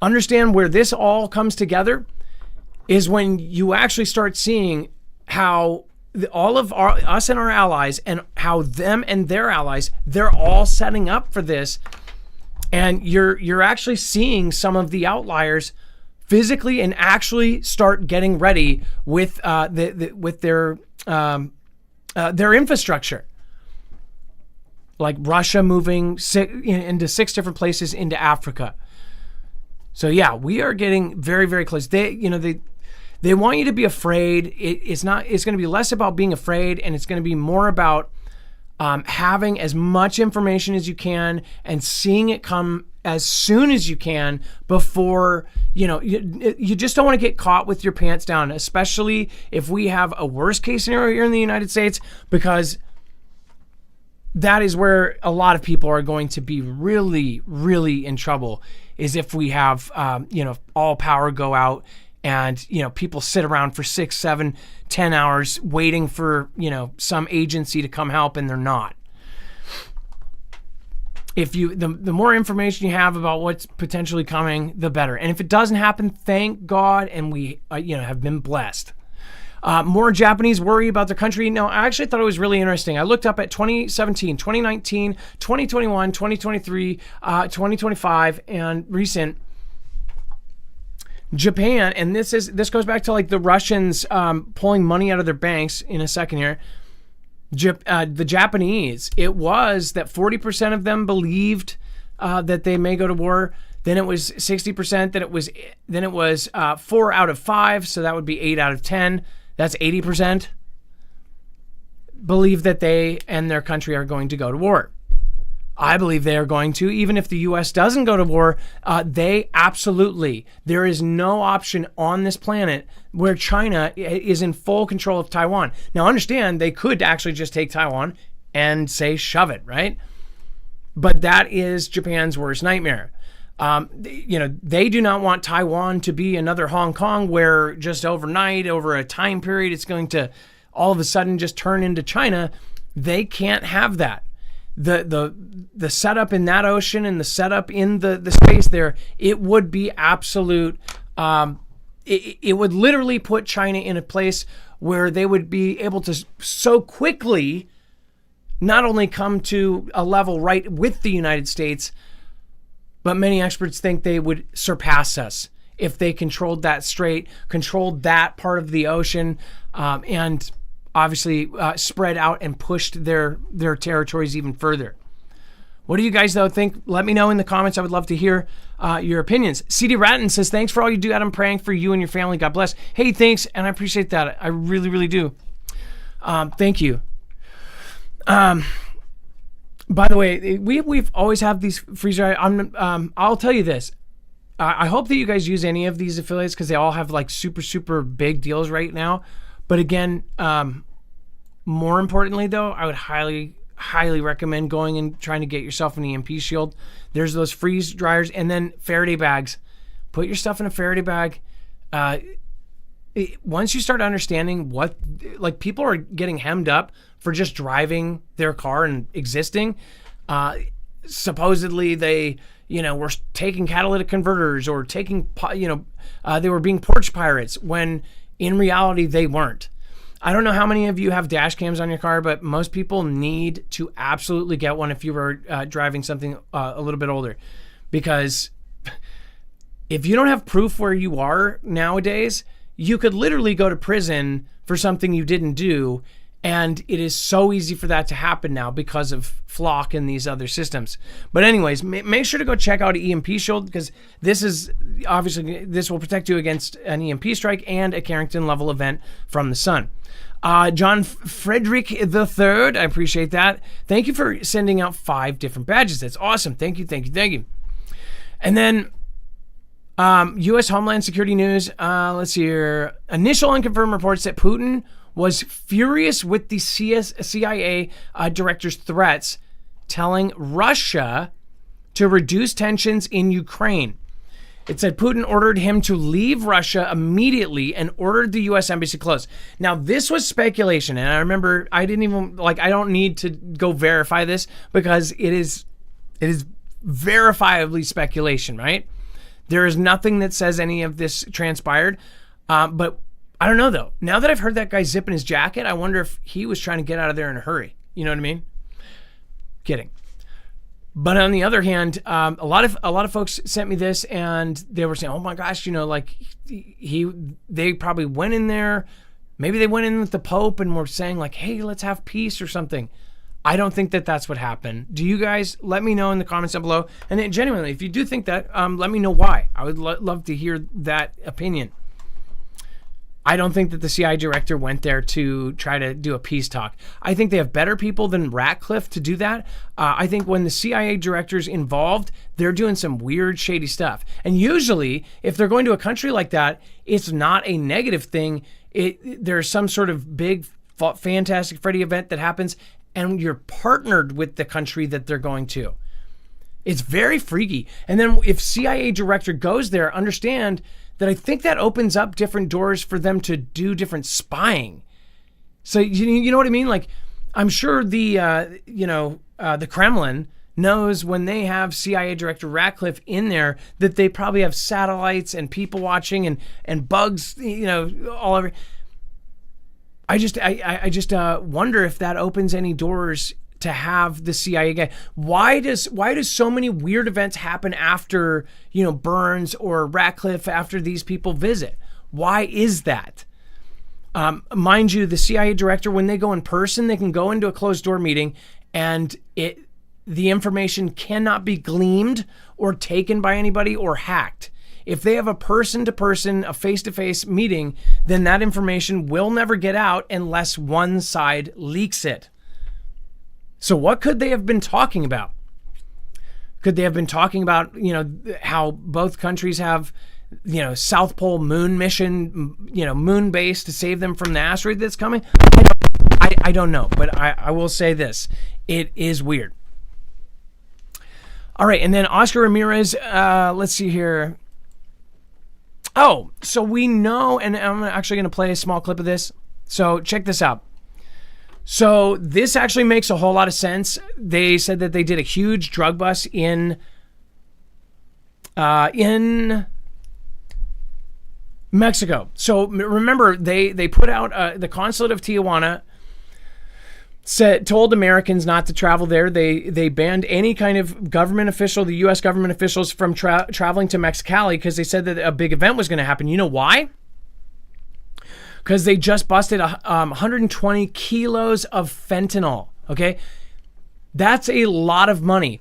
understand where this all comes together is when you actually start seeing how all of us and our allies, and how them and their allies, they're all setting up for this. And you're actually seeing some of the outliers physically and actually start getting ready with with their infrastructure. Like Russia moving into 6 different places into Africa. So yeah, we are getting very, very close. They want you to be afraid. It's going to be less about being afraid, and it's going to be more about having as much information as you can and seeing it come as soon as you can before, you just don't want to get caught with your pants down, especially if we have a worst case scenario here in the United States, because that is where a lot of people are going to be really, really in trouble, is if we have, all power go out and, people sit around for 6, 7, 10 hours waiting for, some agency to come help, and they're not. If the more information you have about what's potentially coming, the better. And if it doesn't happen, thank God, and we, have been blessed. More Japanese worry about their country. No, I actually thought it was really interesting. I looked up at 2017, 2019, 2021, 2023, 2025, and recent. Japan, and this goes back to like the Russians pulling money out of their banks in a second here. The Japanese, it was that 40% of them believed that they may go to war. Then it was 60%. Then it was 4 out of 5, so that would be 8 out of 10. That's 80% believe that they and their country are going to go to war. I believe they are going to, even if the U.S. doesn't go to war. They absolutely. There is no option on this planet where China is in full control of Taiwan. Now, understand, they could actually just take Taiwan and say, shove it, right? But that is Japan's worst nightmare. They do not want Taiwan to be another Hong Kong where just overnight, over a time period, it's going to all of a sudden just turn into China. They can't have that. The setup in that ocean and the setup in the space there, it would be absolute. It would literally put China in a place where they would be able to so quickly not only come to a level right with the United States, but many experts think they would surpass us if they controlled that strait, controlled that part of the ocean, and obviously spread out and pushed their territories even further. What do you guys, though, think? Let me know in the comments. I would love to hear your opinions. CD Ratton says, thanks for all you do, Adam. Praying for you and your family. God bless. Hey, thanks, and I appreciate that. I really, really do. Thank you. By the way, we've always had these freezer. I'll tell you this. I hope that you guys use any of these affiliates because they all have like super, super big deals right now. But again, more importantly, though, I would highly, highly recommend going and trying to get yourself an EMP shield. There's those freeze dryers and then Faraday bags. Put your stuff in a Faraday bag. Once you start understanding what, like, people are getting hemmed up for just driving their car and existing. Supposedly they, were taking catalytic converters or taking, they were being porch pirates when in reality they weren't. I don't know how many of you have dash cams on your car, but most people need to absolutely get one if you were driving something a little bit older. Because if you don't have proof where you are nowadays, you could literally go to prison for something you didn't do. And it is so easy for that to happen now because of Flock and these other systems. But anyways, make sure to go check out EMP Shield because this will protect you against an EMP strike and a Carrington level event from the sun. John Frederick III, I appreciate that. Thank you for sending out 5 different badges. That's awesome. Thank you. And then U.S. Homeland Security News. Let's see here. Initial unconfirmed reports that Putin was furious with the CIA director's threats, telling Russia to reduce tensions in Ukraine. It said Putin ordered him to leave Russia immediately and ordered the U.S. embassy closed. Now, this was speculation, and I remember I don't need to go verify this because it is verifiably speculation, right? There is nothing that says any of this transpired, but I don't know, though. Now that I've heard that guy zipping his jacket, I wonder if he was trying to get out of there in a hurry. You know what I mean? Kidding. But on the other hand, a lot of folks sent me this, and they were saying, "Oh my gosh, like they probably went in there. Maybe they went in with the Pope and were saying like, hey, let's have peace or something." I don't think that that's what happened. Do you guys? Let me know in the comments down below. And then genuinely, if you do think that, let me know why. I would love to hear that opinion. I don't think that the CIA director went there to try to do a peace talk. I think they have better people than Ratcliffe to do that. I think when the CIA director's involved, they're doing some weird, shady stuff. And usually, if they're going to a country like that, it's not a negative thing. There's some sort of big, fantastic Freddy event that happens, and you're partnered with the country that they're going to. It's very freaky. And then if CIA director goes there, understand that I think that opens up different doors for them to do different spying. So you know what I mean? Like, I'm sure the Kremlin knows when they have CIA Director Ratcliffe in there that they probably have satellites and people watching and bugs, all over. I just wonder if that opens any doors to have the CIA guy. Why does so many weird events happen after, Burns or Ratcliffe, after these people visit? Why is that? Mind you, the CIA director, when they go in person, they can go into a closed door meeting and the information cannot be gleaned or taken by anybody or hacked. If they have a person-to-person, a face-to-face meeting, then that information will never get out unless one side leaks it. So what could they have been talking about? Could they have been talking about, how both countries have, South Pole moon mission, moon base to save them from the asteroid that's coming? I don't know, but I will say this. It is weird. All right, and then Oscar Ramirez, let's see here. Oh, so we know, and I'm actually going to play a small clip of this. So check this out. So this actually makes a whole lot of sense. They said that they did a huge drug bust in Mexico. So remember, they put out the consulate of Tijuana told Americans not to travel there. They banned any kind of government official, the U.S. government officials, from traveling to Mexicali because they said that a big event was going to happen. You know why? Because they just busted 120 kilos of fentanyl, okay? That's a lot of money.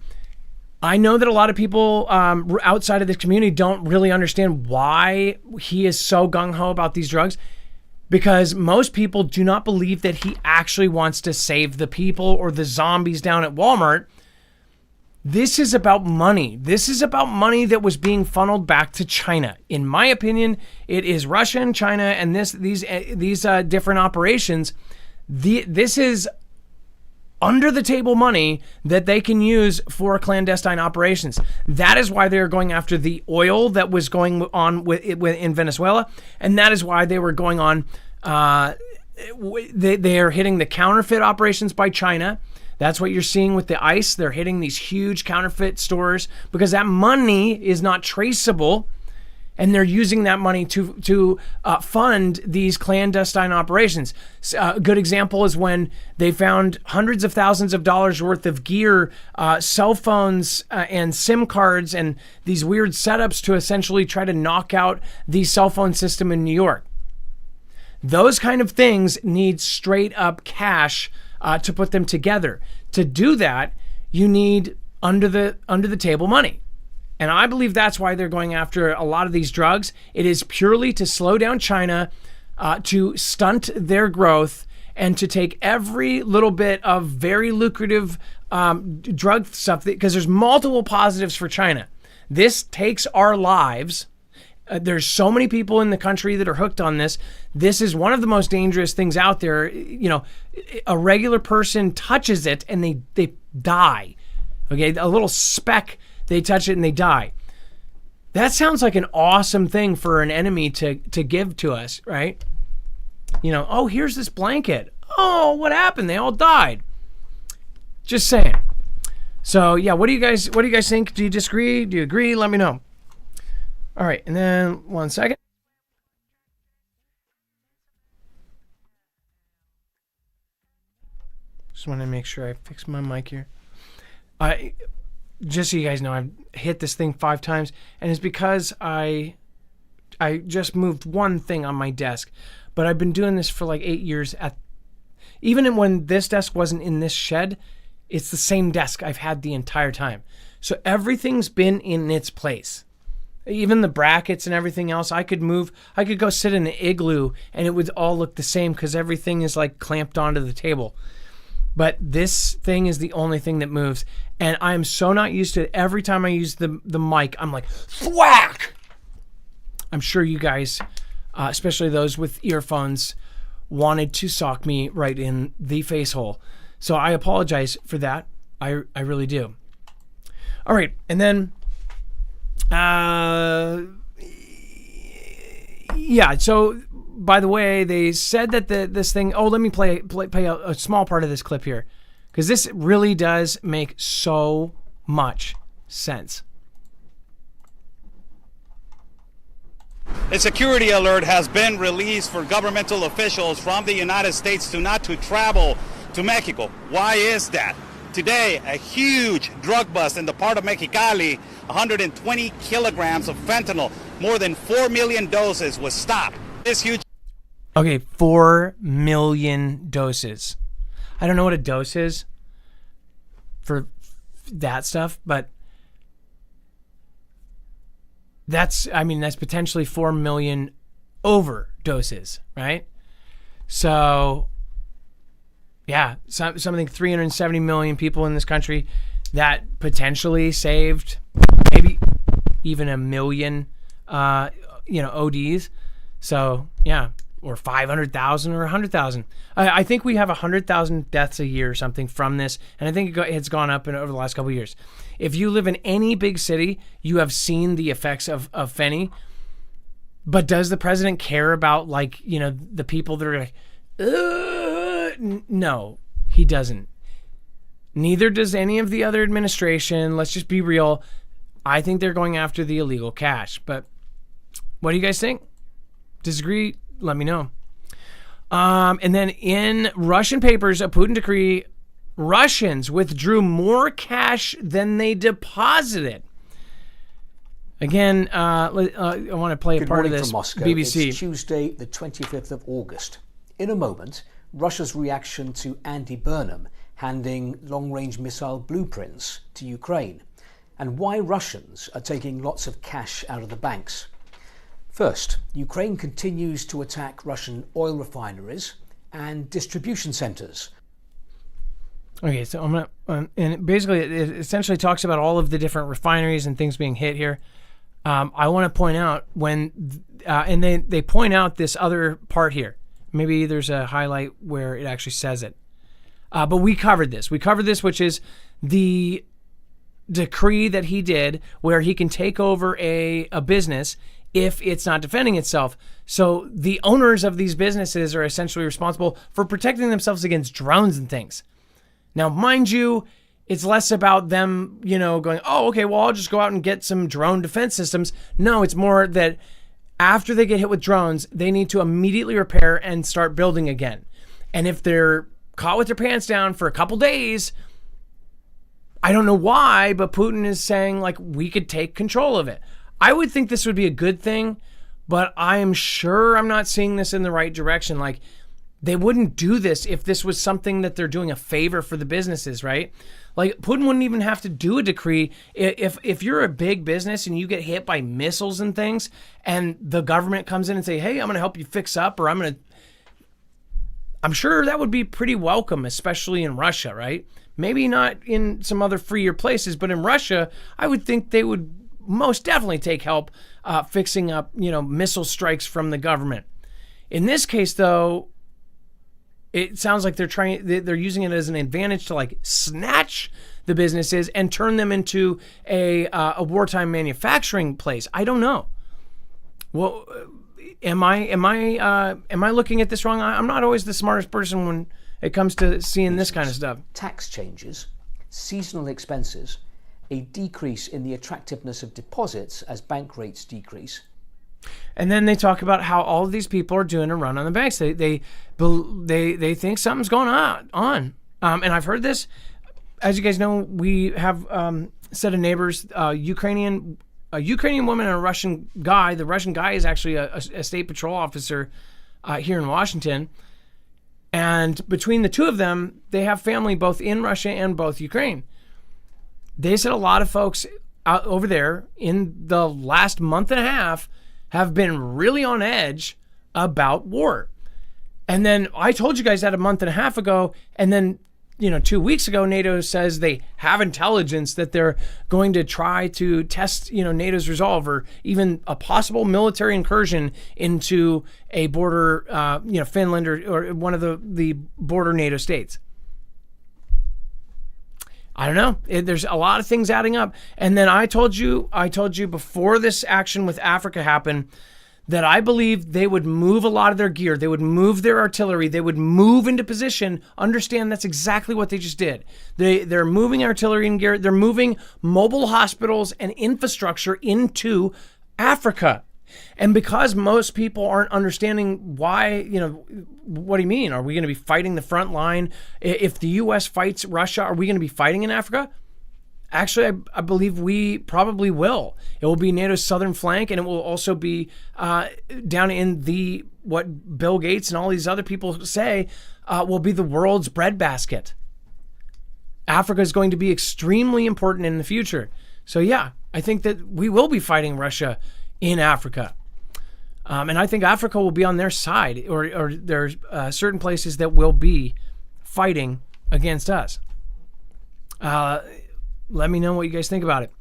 I know that a lot of people outside of this community don't really understand why he is so gung-ho about these drugs, because most people do not believe that he actually wants to save the people or the zombies down at Walmart. This is about money. This is about money that was being funneled back to China. In my opinion, it is Russia and China and these different operations. This is under the table money that they can use for clandestine operations. That is why they're going after the oil that was going on in Venezuela, and that is why they were going on. They are hitting the counterfeit operations by China. That's what you're seeing with the ICE. They're hitting these huge counterfeit stores because that money is not traceable, and they're using that money to fund these clandestine operations. A good example is when they found hundreds of thousands of dollars worth of gear, cell phones, and SIM cards, and these weird setups to essentially try to knock out the cell phone system in New York. Those kind of things need straight up cash to put them together. To do that, you need under the table money. And I believe that's why they're going after a lot of these drugs. It is purely to slow down China, to stunt their growth, and to take every little bit of very lucrative drug stuff, because there's multiple positives for China. This takes our lives. There's so many people in the country that are hooked on this. This is one of the most dangerous things out there. A regular person touches it and they die. Okay, a little speck, they touch it and they die. That sounds like an awesome thing for an enemy to give to us, right? Oh, here's this blanket. Oh, what happened? They all died. Just saying. So yeah, what do you guys think? Do you disagree? Do you agree? Let me know. All right, and then 1 second. Just want to make sure I fix my mic here. Just so you guys know, I've hit this thing 5 times, and it's because I just moved one thing on my desk, but I've been doing this for like 8 years. Even when this desk wasn't in this shed, it's the same desk I've had the entire time. So everything's been in its place. Even the brackets and everything else, I could move. I could go sit in an igloo and it would all look the same because everything is like clamped onto the table. But this thing is the only thing that moves. And I am so not used to it. Every time I use the mic, I'm like, thwack! I'm sure you guys, especially those with earphones, wanted to sock me right in the face hole. So I apologize for that. I really do. All right. And then, yeah. So, by the way, they said that this thing... Oh, let me play a small part of this clip here, because this really does make so much sense. A security alert has been released for governmental officials from the United States not to travel to Mexico. Why is that? Today, a huge drug bust in the part of Mexicali, 120 kilograms of fentanyl, more than 4 million doses was stopped. This huge... Okay, 4 million doses. I don't know what a dose is for that stuff, but that's potentially 4 million overdoses, right? So, yeah, something 370 million people in this country, that potentially saved maybe even 1 million, ODs. So, yeah, or 500,000 or 100,000. I think we have 100,000 deaths a year or something from this, and I think it's gone up over the last couple of years. If you live in any big city, you have seen the effects of Fenny. But does the president care about, the people that are like, no, he doesn't. Neither does any of the other administration. Let's just be real. I think they're going after the illegal cash. But what do you guys think? Disagree? Let me know. And then in Russian papers, a Putin decree, Russians withdrew more cash than they deposited. Again, I want to play a part of this. From Moscow. BBC. It's Tuesday, the 25th of August. In a moment, Russia's reaction to Andy Burnham handing long-range missile blueprints to Ukraine, and why Russians are taking lots of cash out of the banks. First, Ukraine continues to attack Russian oil refineries and distribution centers. Okay, so I'm gonna, and basically it essentially talks about all of the different refineries and things being hit here. I want to point out and they point out this other part here. Maybe there's a highlight where it actually says it. But we covered this. Which is the decree that he did where he can take over a business if it's not defending itself. So the owners of these businesses are essentially responsible for protecting themselves against drones and things. Now, mind you, it's less about them, going, oh, okay, well, I'll just go out and get some drone defense systems. No, it's more that after they get hit with drones, they need to immediately repair and start building again. And if they're caught with their pants down for a couple days, I don't know why, but Putin is saying, we could take control of it. I would think this would be a good thing, but I am sure I'm not seeing this in the right direction. They wouldn't do this if this was something that they're doing a favor for the businesses, right? Putin wouldn't even have to do a decree. If you're a big business and you get hit by missiles and things, and the government comes in and say, hey, I'm going to help you fix up, or I'm sure that would be pretty welcome, especially in Russia, right? Maybe not in some other freer places, but in Russia, I would think they would most definitely take help fixing up, missile strikes from the government. In this case, though, it sounds like they're using it as an advantage to snatch the businesses and turn them into a wartime manufacturing place. I don't know. Well, am I looking at this wrong? I'm not always the smartest person when it comes to seeing this kind of stuff. Tax changes, seasonal expenses, a decrease in the attractiveness of deposits as bank rates decrease. And then they talk about how all of these people are doing a run on the banks. They think something's going on. And I've heard this. As you guys know, we have a set of neighbors, a Ukrainian woman and a Russian guy. The Russian guy is actually a state patrol officer here in Washington. And between the two of them, they have family both in Russia and both Ukraine. They said a lot of folks out over there in the last month and a half have been really on edge about war. And then I told you guys that a month and a half ago, and then 2 weeks ago, NATO says they have intelligence that they're going to try to test, NATO's resolve or even a possible military incursion into a border, Finland or one of the border NATO states. I don't know. There's a lot of things adding up. And then I told you before this action with Africa happened that I believe they would move a lot of their gear. They would move their artillery. They would move into position. Understand that's exactly what they just did. They're moving artillery and gear. They're moving mobile hospitals and infrastructure into Africa. And because most people aren't understanding why, what do you mean? Are we going to be fighting the front line? If the U.S. fights Russia, are we going to be fighting in Africa? Actually, I believe we probably will. It will be NATO's southern flank, and it will also be down in what Bill Gates and all these other people say will be the world's breadbasket. Africa is going to be extremely important in the future. So yeah, I think that we will be fighting Russia in Africa. And I think Africa will be on their side, or there's certain places that will be fighting against us. Let me know what you guys think about it.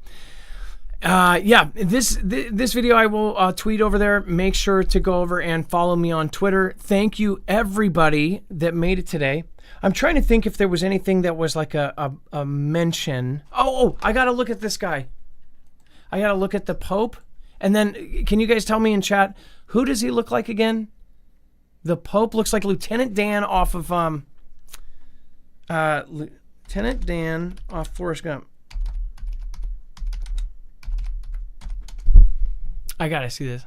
This video I will tweet over there. Make sure to go over and follow me on Twitter. Thank you, everybody that made it today. I'm trying to think if there was anything that was like a mention. Oh, I got to look at this guy. I got to look at the Pope. And then, can you guys tell me in chat, who does he look like again? The Pope looks like Lieutenant Dan off of Lieutenant Dan off Forrest Gump. I gotta see this.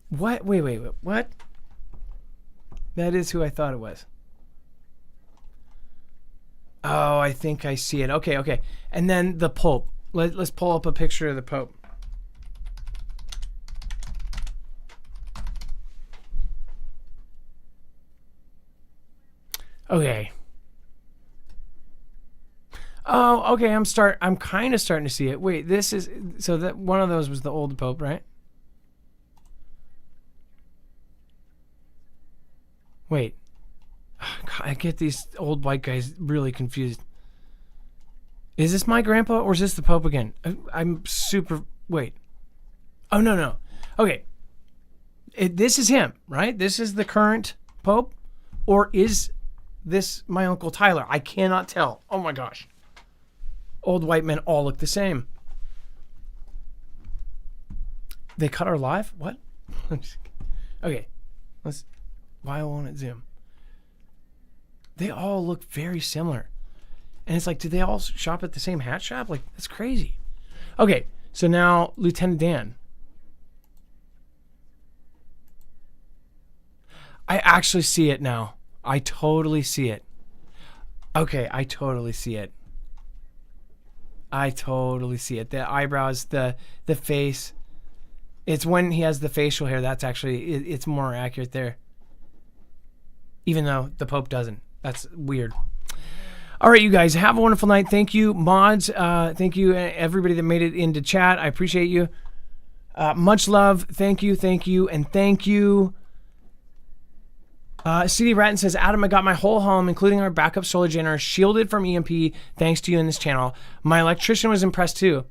What? Wait. What? That is who I thought it was. Oh, I think I see it. Okay. And then the Pope. Let's pull up a picture of the Pope. Okay. Oh, okay. I'm kind of starting to see it. Wait, this is so that one of those was the old Pope, right? Wait. God, I get these old white guys really confused. Is this my grandpa or is this the Pope again? I'm super. Wait. Oh no. Okay. This is him, right? This is the current Pope, or is this my Uncle Tyler? I cannot tell. Oh my gosh. Old white men all look the same. They cut our live? What? Okay. Why won't it zoom? They all look very similar. And it's like, do they all shop at the same hat shop? Like, that's crazy. Okay. So now Lieutenant Dan. I actually see it now. I totally see it. Okay, I totally see it. The eyebrows, the face. It's when he has the facial hair. That's actually, it's more accurate there. Even though the Pope doesn't. That's weird. All right, you guys, have a wonderful night. Thank you, mods. Thank you, everybody that made it into chat. I appreciate you. Much love. Thank you, and thank you. CD Ratton says, Adam, I got my whole home, including our backup solar generator, shielded from EMP thanks to you in this channel. My electrician was impressed too.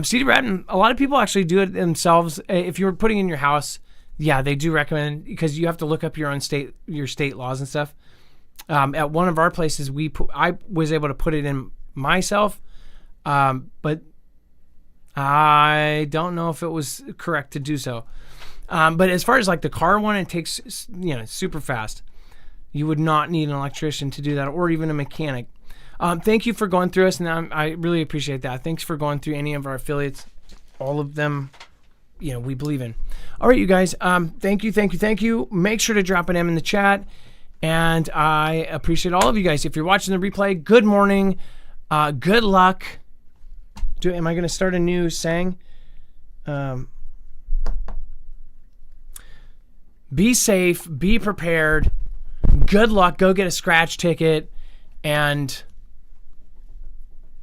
CD Ratton, a lot of people actually do it themselves. If you're putting in your house, yeah, they do recommend, because you have to look up your own state laws and stuff. At one of our places, I was able to put it in myself, but I don't know if it was correct to do so. But as far as like the car one, it takes, super fast. You would not need an electrician to do that, or even a mechanic. Thank you for going through us, and I really appreciate that. Thanks for going through any of our affiliates. All of them, we believe in. All right, you guys. Thank you. Make sure to drop an M in the chat, and I appreciate all of you guys. If you're watching the replay, good morning. Good luck. Am I going to start a new saying? Be safe. Be prepared. Good luck. Go get a scratch ticket and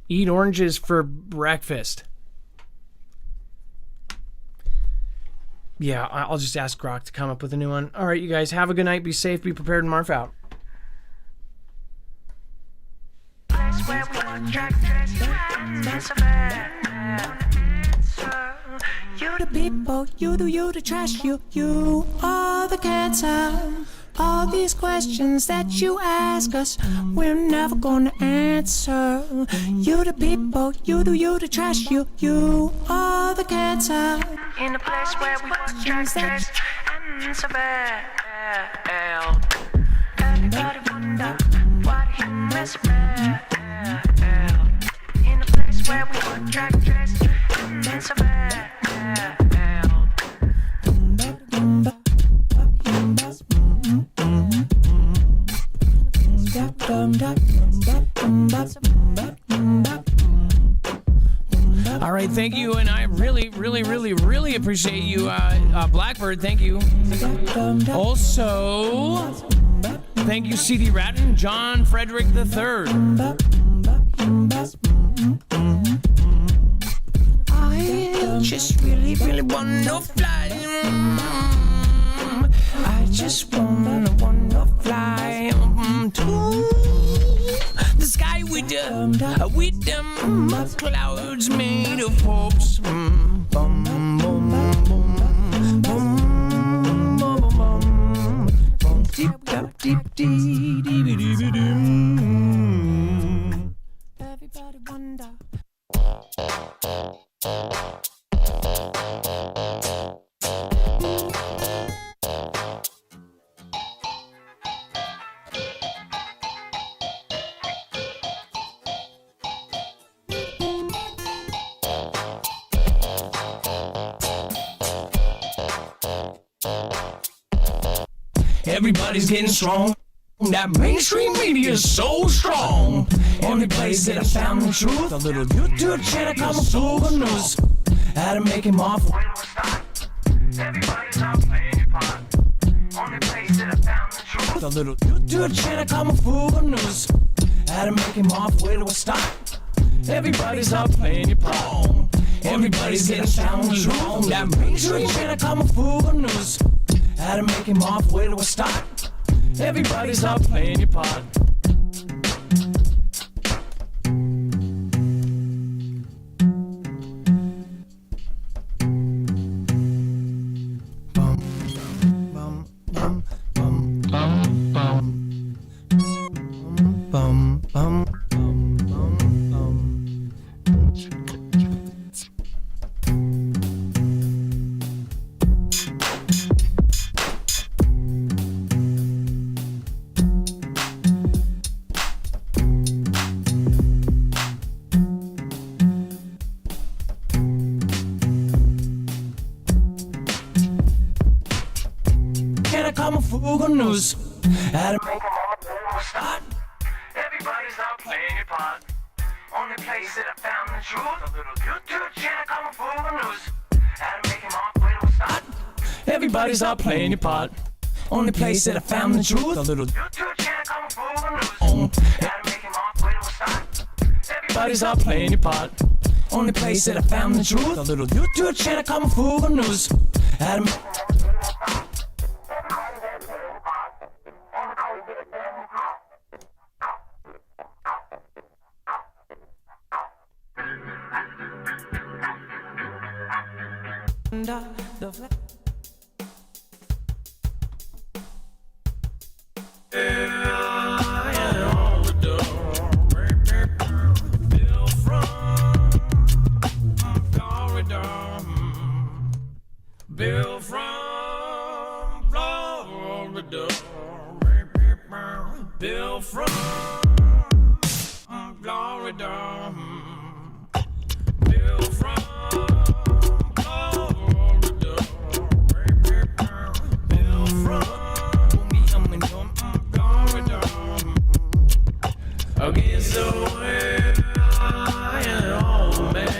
eat oranges for breakfast. Yeah, I'll just ask Grok to come up with a new one. All right, you guys, have a good night. Be safe. Be prepared. And Marf out. You the people, you the trash, you are the cancer. All these questions that you ask us, we're never gonna answer. You the people, you the trash, you are the cancer. In a place where we watch dress and surveil. Everybody wonder what humans spell. In a place where we watch dress and surveil. All right, thank you, and I really appreciate you, Blackbird. Thank you. Also, thank you, CD Ratton, John Frederick III. I just really wanna fly. I just wanna fly to the sky with them clouds made of hopes. Bum, bum, bum, bum, bum, bum, deep, deep, deep, deep, deep, deep. Everybody wonder. Everybody's getting strong. That mainstream media is so strong. Every place that I found the truth, a little YouTube channel coming full of news. How to make him off. Everybody's out playing your part. Only place that I found the truth. A little YouTube channel coming full of news. How to make him off, where do I stop? Everybody's out playing your part. Everybody's getting sound wrong. That mainstream channel coming full of news. How to make him off, where do I start? Everybody's out playing your part. Bum, bum, bum, bum, bum, bum. Bum, bum, bum, bum, bum. Marfoogle news. How to make a start. Everybody's out playing your part. Only place that I found the truth. A little YouTube channel coming full of news. How to make him off, where do we start? Everybody's out playing your part. Only place that I found the truth. A little YouTube channel coming full of news. How to make him off, where do we start? everybody's out playing your part. Only place that I found the truth. A little YouTube channel coming full of news. How to The Against the wind, I am old man.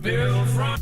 Bill from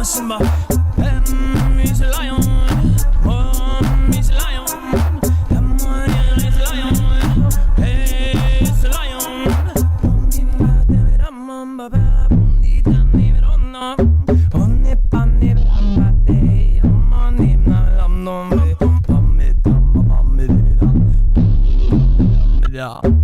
Simba, he's a lion, he's a lion. Yeah.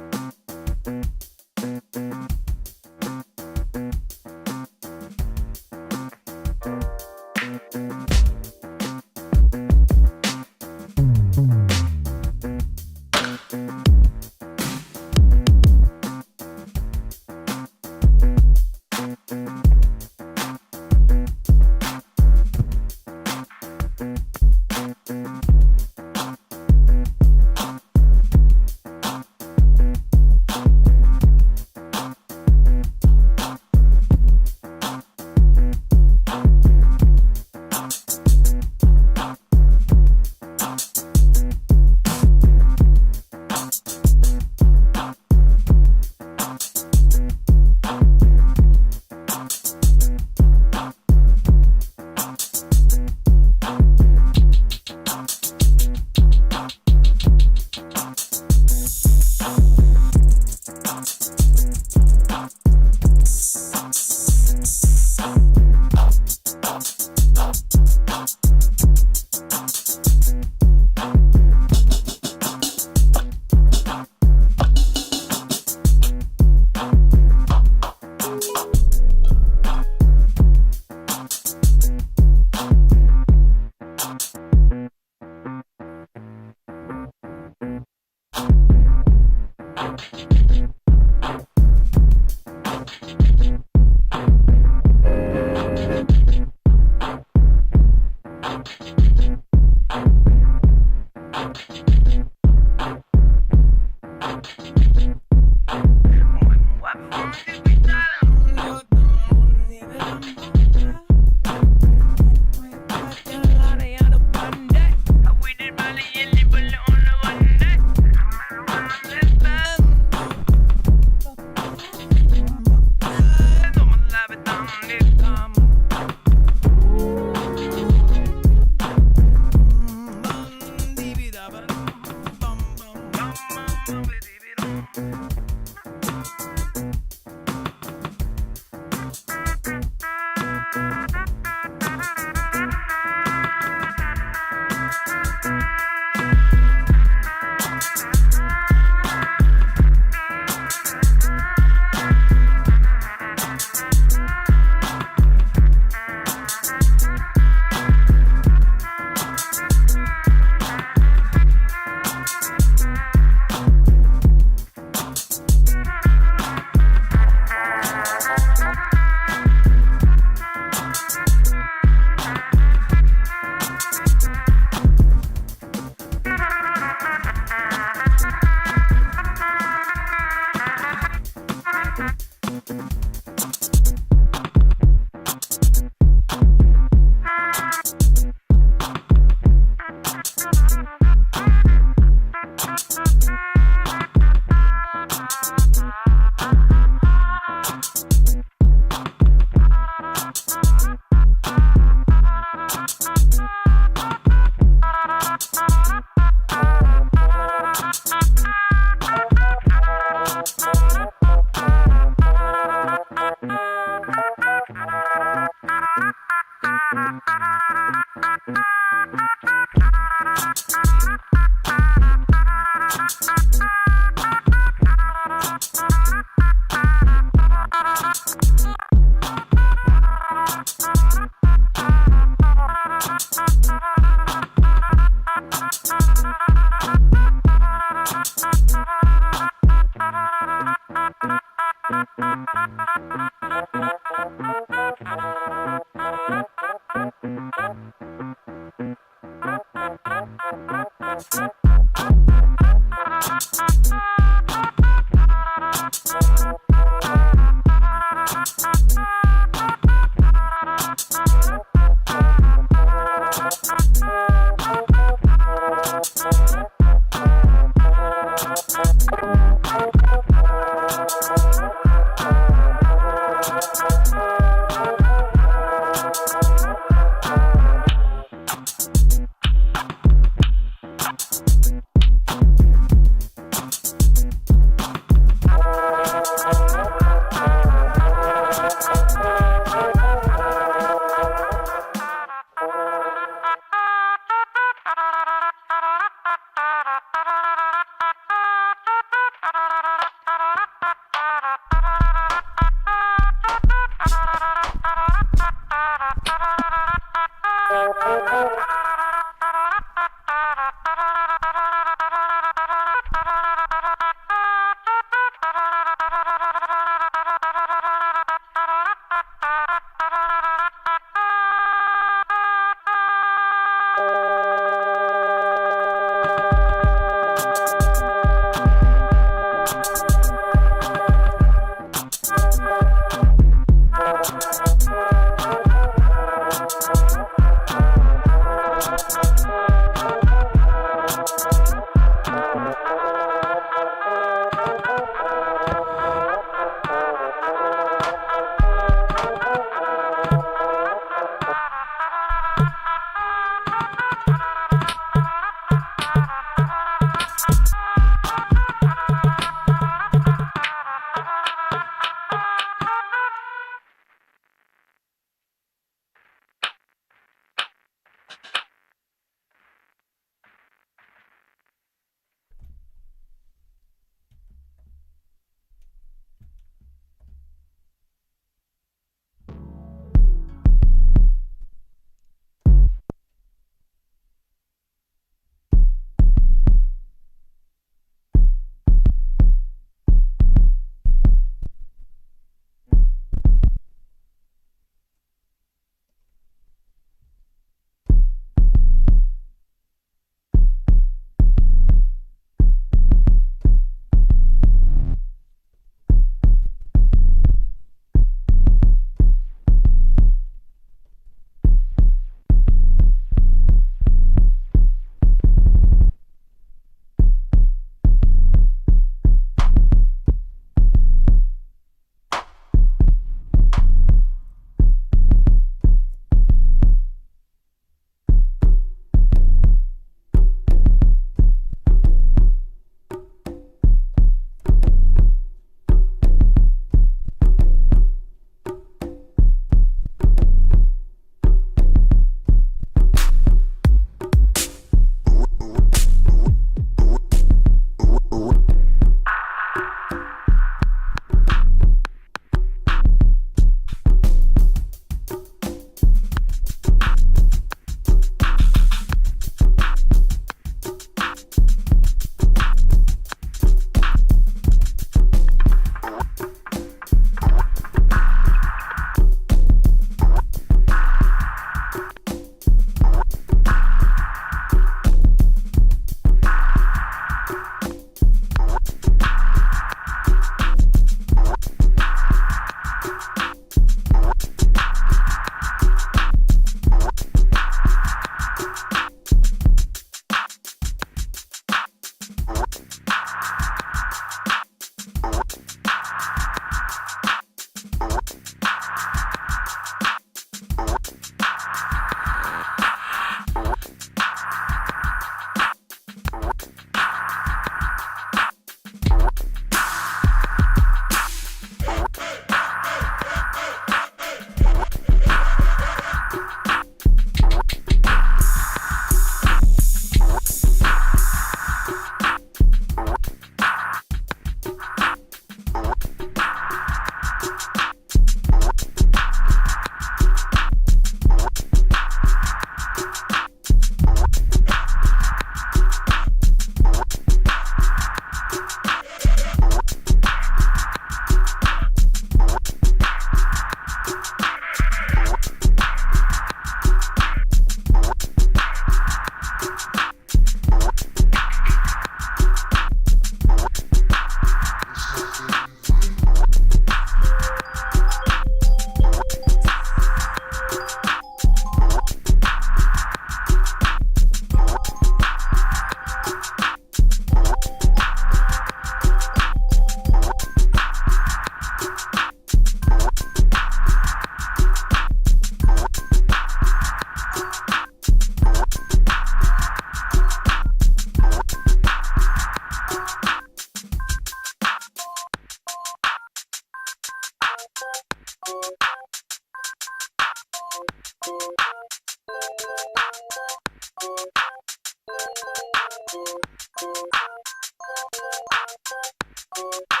you.